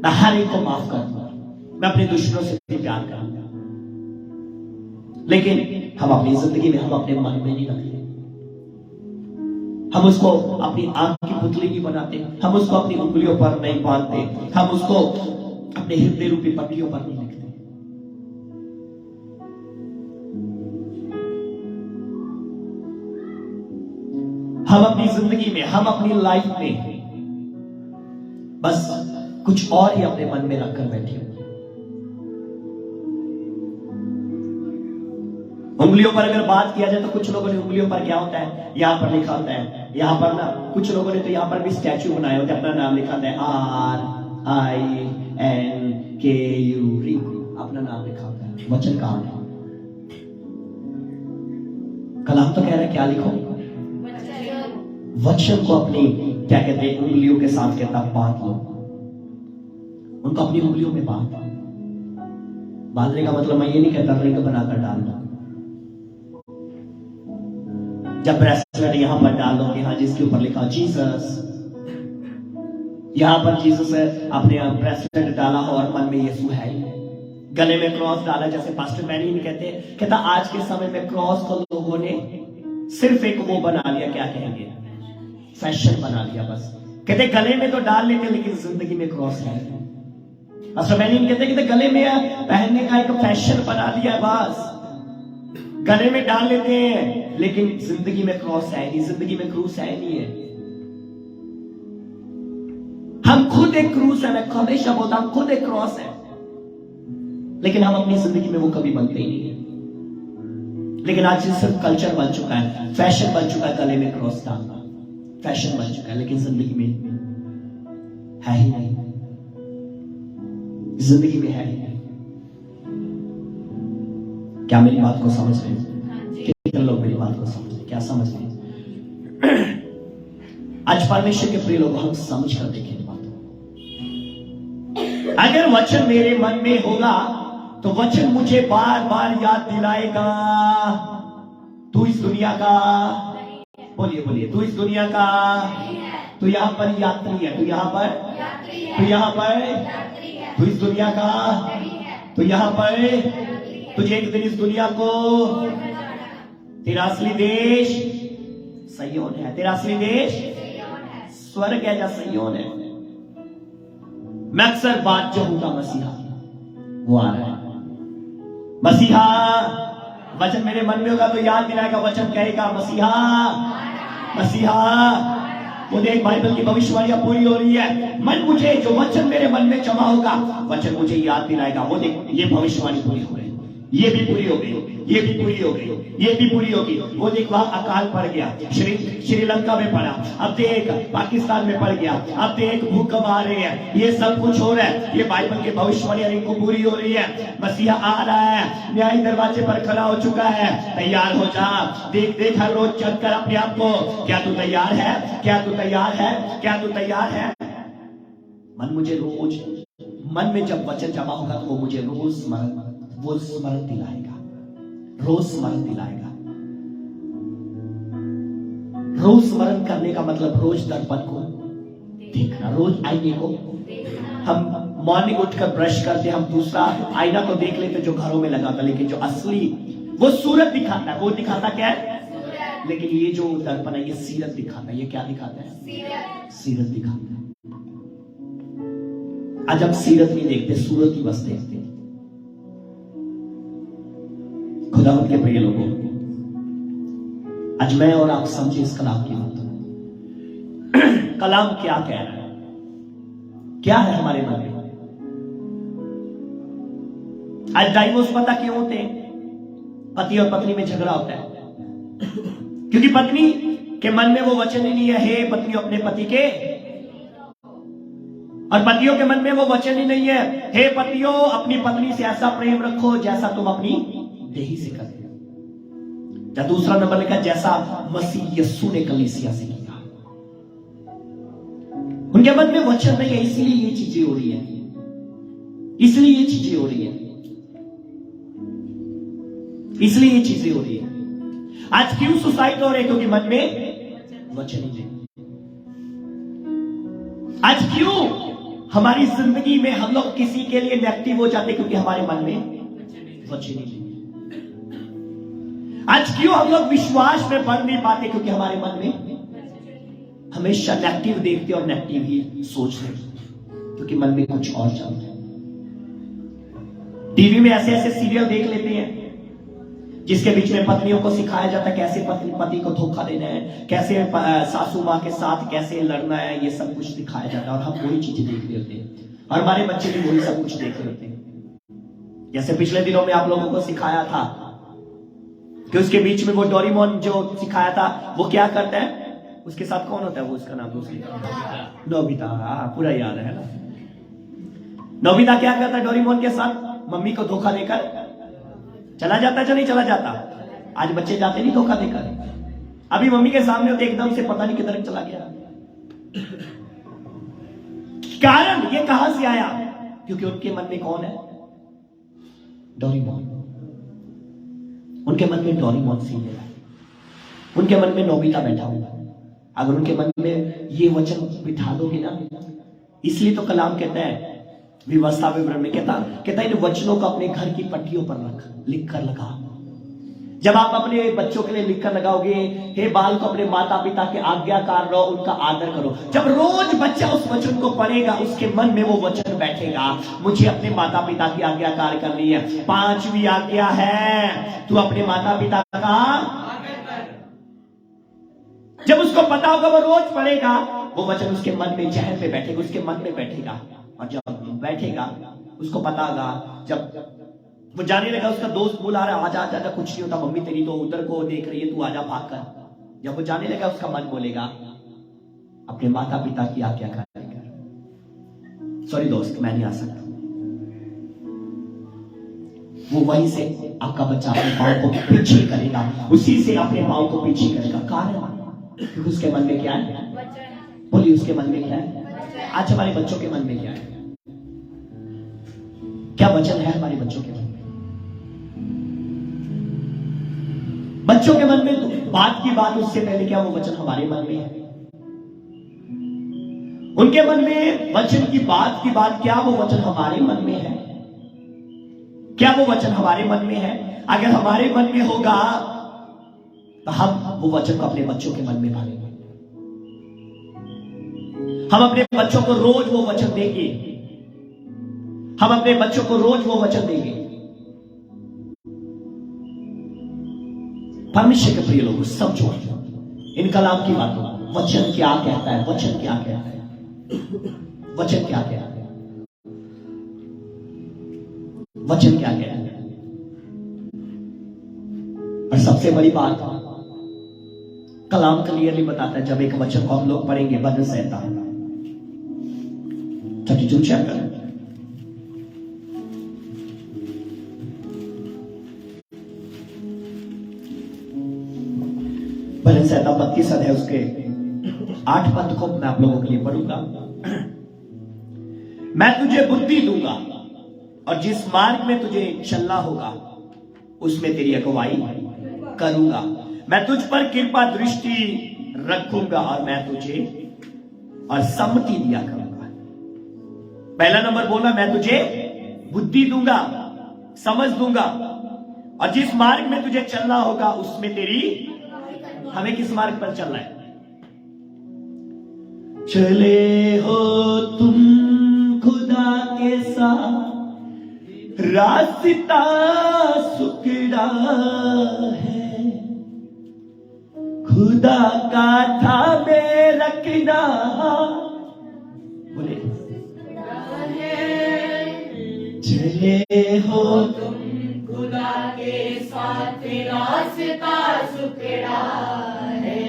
A: मैं हर एक को माफ कर दूंगा, मैं अपने दुश्मनों से भी प्यार करूंगा। लेकिन हम अपनी जिंदगी में हम अपने मन में नहीं रखते। हम उसको अपनी आंख की पुतली नहीं बनाते, हम उसको अपनी उंगलियों पर नहीं बांधते, हम उसको अपने हृदय रूपी पट्टियों पर नहीं लिखते। हम अपनी जिंदगी में, हम अपनी लाइफ में बस कुछ और ही अपने मन में रखकर बैठे हुए। उंगलियों पर अगर बात किया जाए तो कुछ लोगों ने उंगलियों पर क्या होता है, यहां पर लिखा होता है, यहां पर ना कुछ लोगों ने तो यहां पर भी स्टैचू बनाए होते हैं, अपना नाम लिखा होता है RINKU, रिंकू, अपना नाम लिखा होता है। वचन कहां है? कलाम तो कह रहा है क्या लिखो? वचन को अपनी क्या कहते हैं उंगलियों के साथ कहता बांध लो। उनको अपनी उंगलियों में बांधने का मतलब मैं ये नहीं कहता रिंग बनाकर डाल दो। जब ब्रेसलेट यहां पर डालोगे, हाँ जिसके ऊपर लिखा जीसस, यहां पर जीसस है, आपने ब्रेसलेट डाला हो और मन में यीशु है, गले में क्रॉस डाला, जैसे पास्टर मैनी कहता आज के समय में क्रॉस को लोगों ने सिर्फ एक वो बना लिया, क्या कहेंगे, फैशन बना लिया। बस कहते गले में तो डाल लेते लेकिन जिंदगी में क्रॉस है। पास्टर मैनी कहते गले में पहनने का एक फैशन बना लिया, बस गले में डाल लेते हैं लेकिन जिंदगी में क्रॉस है नहीं, जिंदगी में क्रूस है नहीं है। हम खुद एक क्रूस है, मैं हमेशा बोलता हूं खुद एक क्रॉस है, लेकिन हम अपनी जिंदगी में वो कभी बनते ही नहीं है। लेकिन आज सिर्फ कल्चर बन चुका है, फैशन बन चुका है, गले में क्रॉस डालना फैशन बन चुका है, लेकिन जिंदगी में है ही नहीं, जिंदगी में है ही नहीं। क्या मेरी बात को समझ रहे हैं? कितने लोग मेरी बात को समझ रहे? क्या समझ रहे? आज परमेश्वर के प्रिय लोग, हम समझ कर देखें बात। अगर वचन मेरे मन में होगा तो वचन मुझे बार बार याद दिलाएगा तू इस दुनिया का, बोलिए बोलिए, तू इस दुनिया का, तू यहां पर यात्री है, तू यहां पर, तू यहां पर, तू इस दुनिया का, तू यहां पर, तुझे एक दिन इस दुनिया को, तेरा असली देश सिय्योन है, तेरा असली देश स्वर्ग है या सिय्योन है। मैं अक्सर बात जो होगा मसीहा, वो आ रहा है, मसीहा। वचन मेरे मन में होगा तो याद दिलाएगा, वचन कहेगा मसीहा, मसीहा। वो देख बाइबल की भविष्यवाणियां पूरी हो रही है। मन मुझे, जो वचन मेरे मन में जमा होगा, वचन मुझे याद दिलाएगा, वो देख ये भविष्यवाणी पूरी हो रही, ये भी पूरी हो गई, ये भी पूरी हो गई, ये भी पूरी होगी। वो देख वहां अकाल पड़ गया, श्रीलंका में पड़ा, अब देख पाकिस्तान में पड़ गया, अब देख भूकंप आ रहे हैं, ये सब कुछ हो रहा है। ये बाइबल की भविष्यवाणी इनको पूरी हो रही है। मसीहा आ रहा है, न्याय दरवाजे पर खड़ा हो चुका है, तैयार हो जा। देख देख हर रोज चेक कर अपने आप को, क्या तू तैयार है? क्या तू तैयार है? क्या तू तैयार है? मन मुझे रोज, मन में जब वचन जमा होगा तो वो मुझे रोज स्मरण दिलाएगा, रोज स्मरण दिलाएगा। रोज स्मरण करने का मतलब रोज दर्पण को देखना, रोज आईने को। हम मॉर्निंग उठकर ब्रश करते, हम दूसरा आईना तो देख लेते जो घरों में लगा था, लेकिन जो असली वो सूरत दिखाता है, वो दिखाता क्या है? लेकिन ये जो दर्पण है ये सीरत दिखाता है। ये क्या दिखाता है? सीरत दिखाता है। आज हम सीरत नहीं देखते, सूरत ही बस देखते हैं। खुदावंद के प्रिय लोगों, आज मैं और आप समझे इस कलाम की बात। कलाम क्या कह रहा है? क्या है हमारे मन में? आज डाइवोर्स पता क्यों होते हैं? पति और पत्नी में झगड़ा होता है क्योंकि पत्नी के मन में वो वचन ही नहीं है, हे पत्नियों अपने पति के, और पतियों के मन में वो वचन ही नहीं है, हे पतियों अपनी पत्नी से ऐसा प्रेम रखो जैसा तुम अपनी देही से करते हो। या दूसरा नंबर लिखा, जैसा मसीह यीशु ने कलीसिया से किया। उनके मन में वचन नहीं है, इसलिए ये चीजें हो रही है, इसलिए ये चीजें हो रही है, इसलिए ये चीजें हो रही है। आज क्यों सुसाइड हो रहे? क्योंकि मन में वचन ही नहीं। आज क्यों हमारी जिंदगी में हम लोग किसी के लिए नेगेटिव हो जाते? क्योंकि हमारे मन में वचन ही नहीं। आज क्यों हम लोग विश्वास में बढ़ नहीं पाते? क्योंकि हमारे मन में हमेशा नेगेटिव देखते और नेगेटिव ही सोचते, क्योंकि मन में कुछ और चलता है। टीवी में ऐसे ऐसे सीरियल देख लेते हैं जिसके बीच में पत्नियों को सिखाया जाता है कैसे पति को धोखा देना है, कैसे सासू माँ के साथ कैसे लड़ना है, ये सब कुछ दिखाया जाता है और हम वही चीजें देख रहे होते हैं और हमारे बच्चे भी वही सब कुछ देख रहे होते हैं। जैसे पिछले दिनों में आप लोगों को सिखाया था कि उसके बीच में वो डोरेमोन जो सिखाया था वो क्या करता है, उसके साथ कौन होता है, वो उसका नाम नोबिता। पूरा याद है ना? नोबिता क्या करता है डोरेमोन के साथ? मम्मी को धोखा देकर चला जाता है, नहीं चला जाता? आज बच्चे जाते नहीं धोखा देकर। अभी मम्मी के सामने होते एकदम से पता नहीं किधर चला गया। कारण ये कहां से आया? क्योंकि उनके मन में कौन है? डोरेमोन। उनके मन में डोरेमोन सीरियल है, उनके मन में नोबिता बैठा हुआ है। अगर उनके मन में ये वचन बिठा दोगे ना, इसलिए तो कलाम कहता है व्यवस्था विवरण में कहता है इन वचनों को अपने घर की पट्टियों पर लिख कर लगा। जब आप अपने बच्चों के लिए लिख कर लगाओगे, हे बाल को अपने माता पिता के आज्ञाकार रहो, उनका आदर करो। जब रोज बच्चा उस वचन को पढ़ेगा, उसके मन में वो वचन बैठेगा, मुझे अपने माता पिता की आज्ञाकार करनी है। 5वीं आज्ञा है, तू अपने माता पिता का। जब उसको पता होगा, वो रोज पढ़ेगा, वो वचन उसके मन में, जहन में बैठेगा, उसके मन में बैठेगा। और जब बैठेगा, उसको पता होगा, जब वो जाने लगा, उसका दोस्त बुला रहा है, आजा आजा, कुछ नहीं होता, मम्मी तेरी तो उधर को देख रही है, तू आजा भाग कर। जब वो जाने लगा, उसका मन बोलेगा अपने माता पिता की आज्ञा कर। सॉरी दोस्त, मैं नहीं आ सकता। वो वहीं से आपका बच्चा अपने पाँव को पीछे करेगा, उसी से अपने पाँव को पीछे करेगा। कारण क्योंकि उसके मन में क्या है? बोलिए, उसके मन में क्या है? आज हमारे बच्चों के मन में क्या है? क्या वचन है हमारे बच्चों के मन में? बच्चों के मन में बात की बात, उससे पहले क्या वो वचन हमारे मन में है? उनके मन में वचन की बात क्या वो वचन हमारे मन में है? क्या वो वचन हमारे मन में है? अगर हमारे मन में होगा तो हम वो वचन को अपने बच्चों के मन में भरेंगे। हम अपने बच्चों को रोज वो वचन देंगे, हम अपने बच्चों को रोज वो वचन देंगे। परमेश्वर के प्रिय लोगों, समझो इन कलाम की बातों। वचन क्या कहता है? वचन क्या कहता है? वचन क्या कहता है? वचन क्या कहता है? और सबसे बड़ी बात कलाम क्लियरली बताता है। जब एक वचन को हम लोग पढ़ेंगे, भजन संहिता 32 चैप्टर, भजन संहिता 32 अध्याय उसके 8 पद को मैं आप लोगों के लिए पढ़ूंगा। मैं तुझे बुद्धि दूंगा और जिस मार्ग में तुझे चलना होगा उसमें तेरी अगुवाई करूंगा। मैं तुझ पर कृपा दृष्टि रखूंगा और मैं तुझे और सम्मति दिया करूंगा। पहला नंबर बोला, मैं तुझे बुद्धि दूंगा, समझ दूंगा, और जिस मार्ग में तुझे चलना होगा उसमें तेरी हमें किस मार्ग पर चलना है? चले हो तुम खुदा के साथ, रास्ता सुकड़ा है, खुदा का थामे रखना। बोले चले हो
B: तुम खुदा के साथ, रास्ता सुकड़ा है,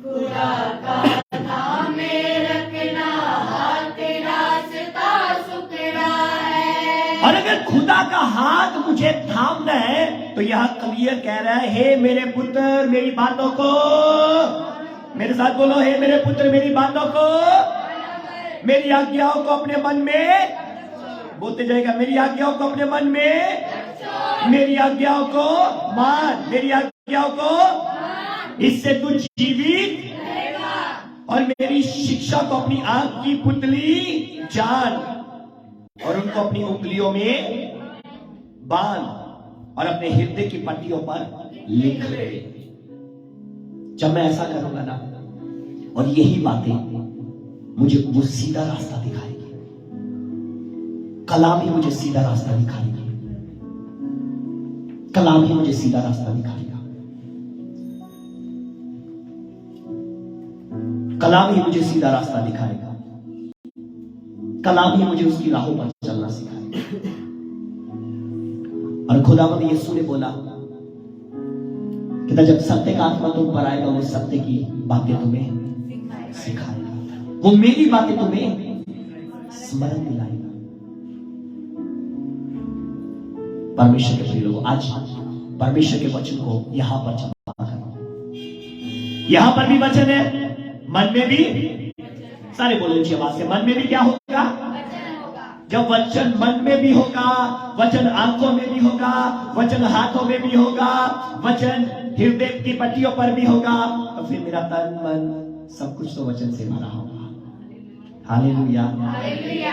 B: खुदा का थामे रखना हाथ, रास्ता सुकड़ा है।
A: और अगर खुदा का हाथ मुझे थामना है तो यह क्लियर कह रहा है, हे मेरे पुत्र मेरी बातों को, मेरे साथ बोलो, हे मेरे पुत्र मेरी बातों को, मेरी आज्ञाओं को अपने मन में, बोलते जाएगा, मेरी आज्ञाओं को अपने मन में, मेरी आज्ञाओं को मान, मेरी आज्ञाओं को, इससे तू जीवित और मेरी शिक्षा को अपनी आंख की पुतली जान और उनको अपनी उंगलियों में बांध और अपने हृदय की पट्टियों पर लिख ले। जब मैं ऐसा करूंगा ना, और यही बातें मुझे वो सीधा रास्ता दिखाएगी, कलाम ही मुझे सीधा रास्ता दिखाएगा, कलाम ही मुझे सीधा रास्ता दिखाएगा, कलाम ही मुझे सीधा रास्ता दिखाएगा, कलाम ही मुझे उसकी राहों पर चलना सिखाएगा। और खुदावंद यीशु ने बोला कि जब सत्य का आत्मा तुम पर आएगा, वो सत्य की बातें तुम्हें सिखाएगा, वो मेरी बातें तुम्हें स्मरण दिलाएगा। परमेश्वर के प्रिय लोगों, आज परमेश्वर के वचन को यहां पर जमा करो। यहां पर भी वचन है, मन में भी, सारे बोलो ऊंची आवाज से, मन में भी क्या होगा? जब वचन मन में भी होगा, वचन आंखों में भी होगा, वचन हाथों में भी होगा, वचन हृदय की पट्टियों पर भी होगा, तो फिर मेरा तन मन सब कुछ तो वचन से भरा होगा। हालेलुया।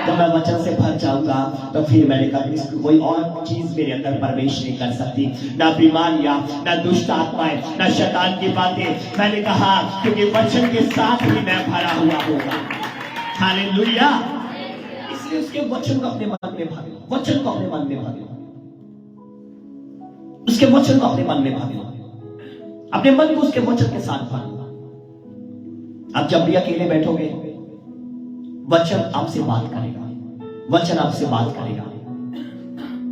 A: जब मैं वचन से भर जाऊंगा तो फिर मैंने कहा कोई और चीज मेरे अंदर प्रवेश नहीं कर सकती, ना बीमारियां, ना दुष्ट आत्माएं, ना शैतान की बातें। मैंने कहा क्योंकि वचन के साथ ही मैं भरा हुआ होगा। हालेलुया। इसलिए उसके वचन को अपने मन में भरो, वचन को अपने मन में भरो, उसके वचन को अपने मन में भरो, अपने मन को उसके वचन के साथ भरो। आप जब भी अकेले बैठोगे, वचन आपसे बात करेगा, वचन आपसे बात करेगा।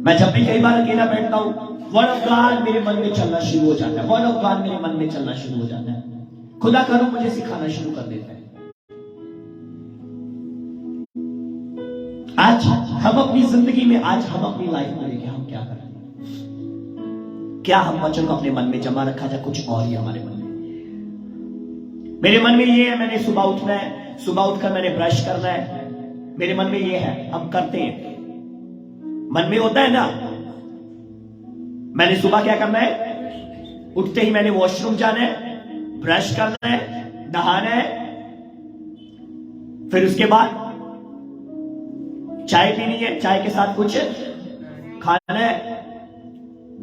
A: मैं जब भी कई बार अकेला बैठता हूं, वर्ड ऑफ गॉड मेरे मन में चलना शुरू हो जाता है, वर्ड ऑफ गॉड मेरे मन में चलना शुरू हो जाता है। खुदा करो मुझे सिखाना शुरू कर देता है। आज हम अपनी जिंदगी में, आज हम अपनी लाइफ में देखिए हम क्या कर रहे हैं। क्या हम वचन को अपने मन में जमा रखा जाए, कुछ और ही हमारे मन में। मेरे मन में ये है, मैंने सुबह उठना है, सुबह उठकर मैंने ब्रश करना है, मेरे मन में ये है, हम करते हैं, मन में होता है ना। मैंने सुबह क्या करना है, उठते ही मैंने वॉशरूम जाना है, ब्रश करना है, नहाना है, फिर उसके बाद चाय पीनी है, चाय के साथ कुछ खाना है,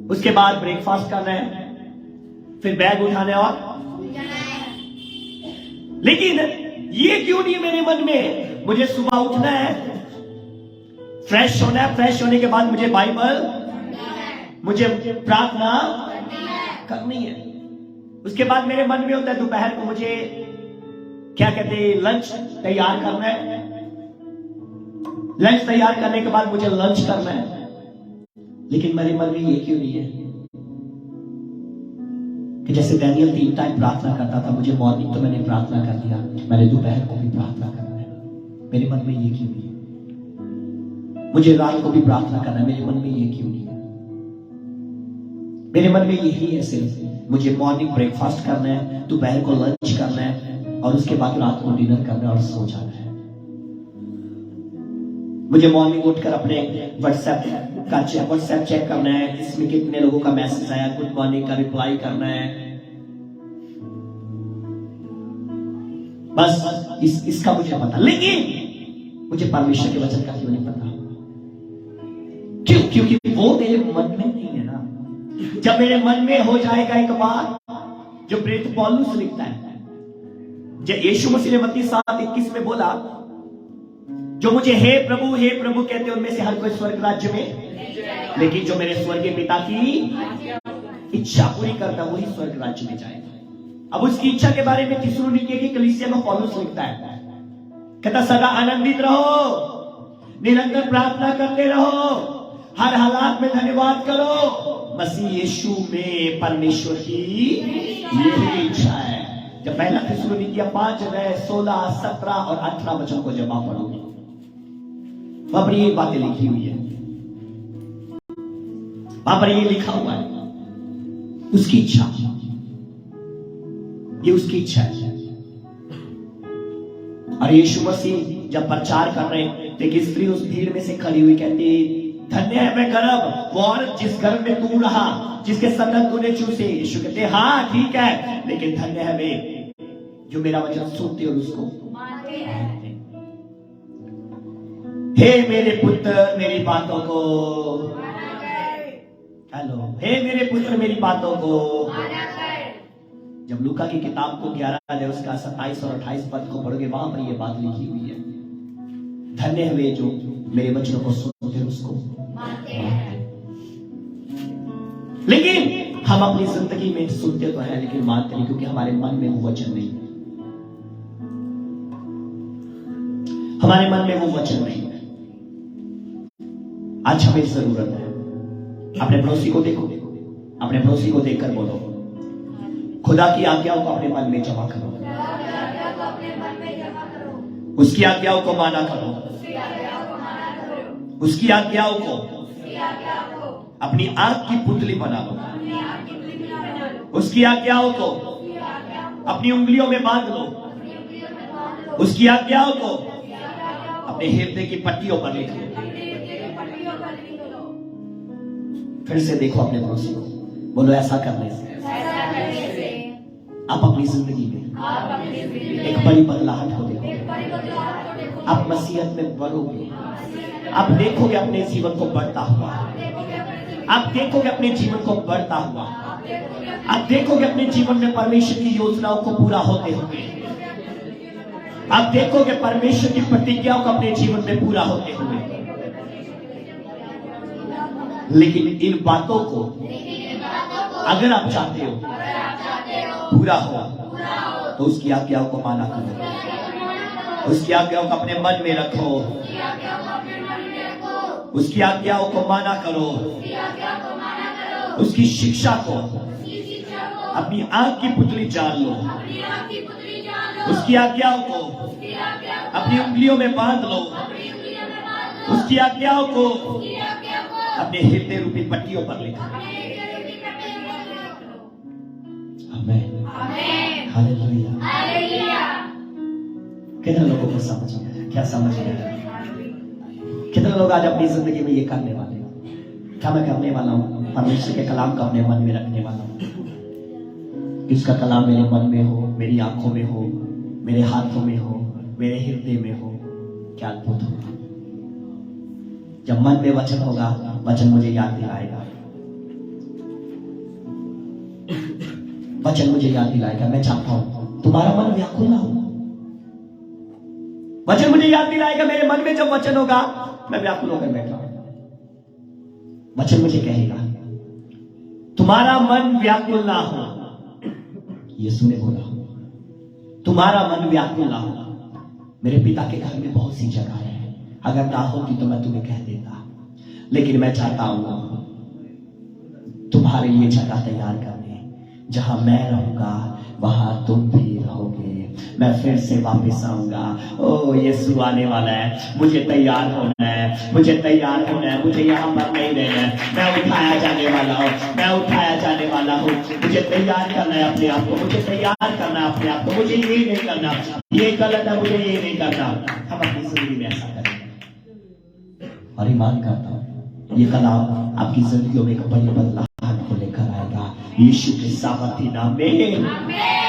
A: उसके बाद ब्रेकफास्ट करना है, फिर बैग उठाना है और लेकिन ये क्यों नहीं है मेरे मन में? मुझे सुबह उठना है, फ्रेश होना है, फ्रेश होने के बाद मुझे बाइबल, मुझे प्रार्थना करनी है। उसके बाद मेरे मन में होता है दोपहर को मुझे क्या कहते हैं, लंच तैयार करना है, लंच तैयार करने के बाद मुझे लंच करना है। लेकिन मेरे मन में ये क्यों नहीं है कि जैसे डैनियल 3 टाइम प्रार्थना करता था, मुझे मॉर्निंग तो मैंने प्रार्थना कर दिया, मैंने दोपहर को भी प्रार्थना करना है। मेरे मन में ये क्यों नहीं है? मुझे रात को भी प्रार्थना करना है, मेरे मन में ये क्यों नहीं है? मेरे मन में यही है, सिर्फ मुझे मॉर्निंग ब्रेकफास्ट करना है, दोपहर को लंच करना है और उसके बाद रात को डिनर करना है और सो जाना है। मुझे मॉर्निंग उठकर अपने व्हाट्सएप चेक करना है, इसमें कितने लोगों का मैसेज आया, गुड मॉर्निंग का रिप्लाई करना है। बस इसका मुझे पता, लेकिन मुझे परमेश्वर के वचन का क्यों नहीं पता? क्यों? क्योंकि वो मेरे मन में नहीं है ना। जब मेरे मन में हो जाएगा एक बार, जो प्रेरित पौलुस लिखता है, जब यीशु मसीह ने मत्ती 7:21 में बोला, जो मुझे हे प्रभु कहते हैं उनमें से हर कोई स्वर्ग राज्य में, लेकिन जो मेरे स्वर्गीय पिता की इच्छा पूरी करता वही स्वर्ग राज्य में जाएगा। अब उसकी इच्छा के बारे में थिस्सलुनीके की कलीसिया में पौलुस लिखता है, कहता सदा आनंदित रहो, निरंतर प्रार्थना करते रहो, हर हालात में धन्यवाद करो, मसीह यीशु में परमेश्वर की यही इच्छा है। जब पहला थिस्सलुनीकियों 5:16, 17 और 18 वचन को जब आप पढ़ोगे, वहां पर ये बातें लिखी हुई है, वहां पर ये लिखा हुआ है, उसकी इच्छा, ये उसकी इच्छा है। और यीशु मसीह जब प्रचार कर रहे हैं, लेकिन स्त्री उस भीड़ में से खड़ी हुई कहती, धन्य है मैं गर्भ, वो औरत जिस गर्भ में तू रहा, जिसके स्तन तूने चूसे। यीशु कहते हाँ ठीक है, लेकिन धन्य है वे जो मेरा वचन सुनते और उसको मानते हैं। हे मेरे पुत्र मेरी बातों को, हेलो, हे मेरे पुत्र मेरी बातों को। जब लूका की किताब को 11 अध्याय उसका 27 और 28 पद को पढ़ोगे, वहां पर यह बात लिखी हुई है, धन्य है वे जो मेरे वचनों को सुनते उसको मानते हैं। लेकिन हम अपनी जिंदगी में सुनते तो हैं, लेकिन मानते नहीं, क्योंकि हमारे मन में वो वचन नहीं है, हमारे मन में वो वचन नहीं है। आज हमें जरूरत है, अपने पड़ोसी को देखो, अपने पड़ोसी को देखकर बोलो, खुदा की आज्ञाओं को अपने मन में जमा करो, उसकी आज्ञाओं को माना करो, उसकी आज्ञाओं को अपनी आंख की पुतली बना लो, उसकी आज्ञाओं को अपनी उंगलियों में बांध लो, उसकी आज्ञाओं को अपने हृदय की पट्टियों पर लिख लो। फिर से देखो अपने पड़ोसी को, बोलो ऐसा करने से आप अपनी जिंदगी में एक बड़ी बदलाहट हो देखोगे, आप मसीहत में बढ़ोगे, आप देखोगे अपने जीवन को बढ़ता हुआ, आप देखोगे अपने जीवन को बढ़ता हुआ, आप देखोगे अपने जीवन में परमेश्वर की योजनाओं को पूरा होते हुए, आप देखोगे परमेश्वर की प्रतिज्ञाओं को अपने जीवन में पूरा होते हुए। लेकिन इन बातों को अगर आप चाहते हो पूरा हो, तो उसकी आज्ञाओं को माना करो, उसकी आज्ञाओं को अपने मन में रखो, उसकी आज्ञाओं को माना करो, उसकी शिक्षा को अपनी आंख की पुतली जान लो, उसकी आज्ञाओं को अपनी उंगलियों में बांध लो, उसकी आज्ञाओं को अपने हृदय रूपी पट्टियों पर लिखो। आमीन, हालेलुया। कितने लोगों को समझ गया? क्या समझ गया? कितने लोग आज अपनी जिंदगी में ये करने वाले हैं? क्या मैं करने वाला हूँ? परमेश्वर के कलाम को अपने मन में रखने वाला हूँ, कि उसका कलाम मेरे मन में हो, मेरी आंखों में हो, मेरे हाथों में हो, मेरे हृदय में हो। क्या अद्भुत होगा जब मन में वचन होगा, वचन मुझे याद दिलाएगा, वचन मुझे याद दिलाएगा। मैं चाहता हूं तुम्हारा मन व्याकुल ना हो, वचन मुझे याद दिलाएगा। मेरे मन में जब वचन होगा, मैं व्याकुल होकर बैठा हूं, वचन मुझे कहेगा तुम्हारा मन व्याकुल ना हो। यीशु ने बोला तुम्हारा मन व्याकुल ना हो। मेरे पिता के घर में बहुत सी जगह है, अगर ना होती तो मैं तुम्हें कह देता, लेकिन मैं चाहता हूं तुम्हारे लिए जगह तैयार करने, जहां मैं रहूंगा वहां तुम भी रहोगे। मैं फिर से वापस आऊंगा। ओ यीशु आने वाला है, मुझे तैयार होना है, मुझे तैयार होना है, मुझे यहाँ पर नहीं रहना है। मैं उठाया जाने वाला हूँ, मैं उठाया जाने वाला हूँ। मुझे तैयार करना है अपने आप को, मुझे तैयार करना है अपने आप को। मुझे ये नहीं करना, ये गलत है, मुझे ये नहीं करना। हम अपनी जिंदगी में ऐसा करें और ईमान करता हूँ ये कलाम आपकी जिंदगियों में एक बड़ी बदलाव को लेकर आएगा, यीशु के सामर्थी नाम में।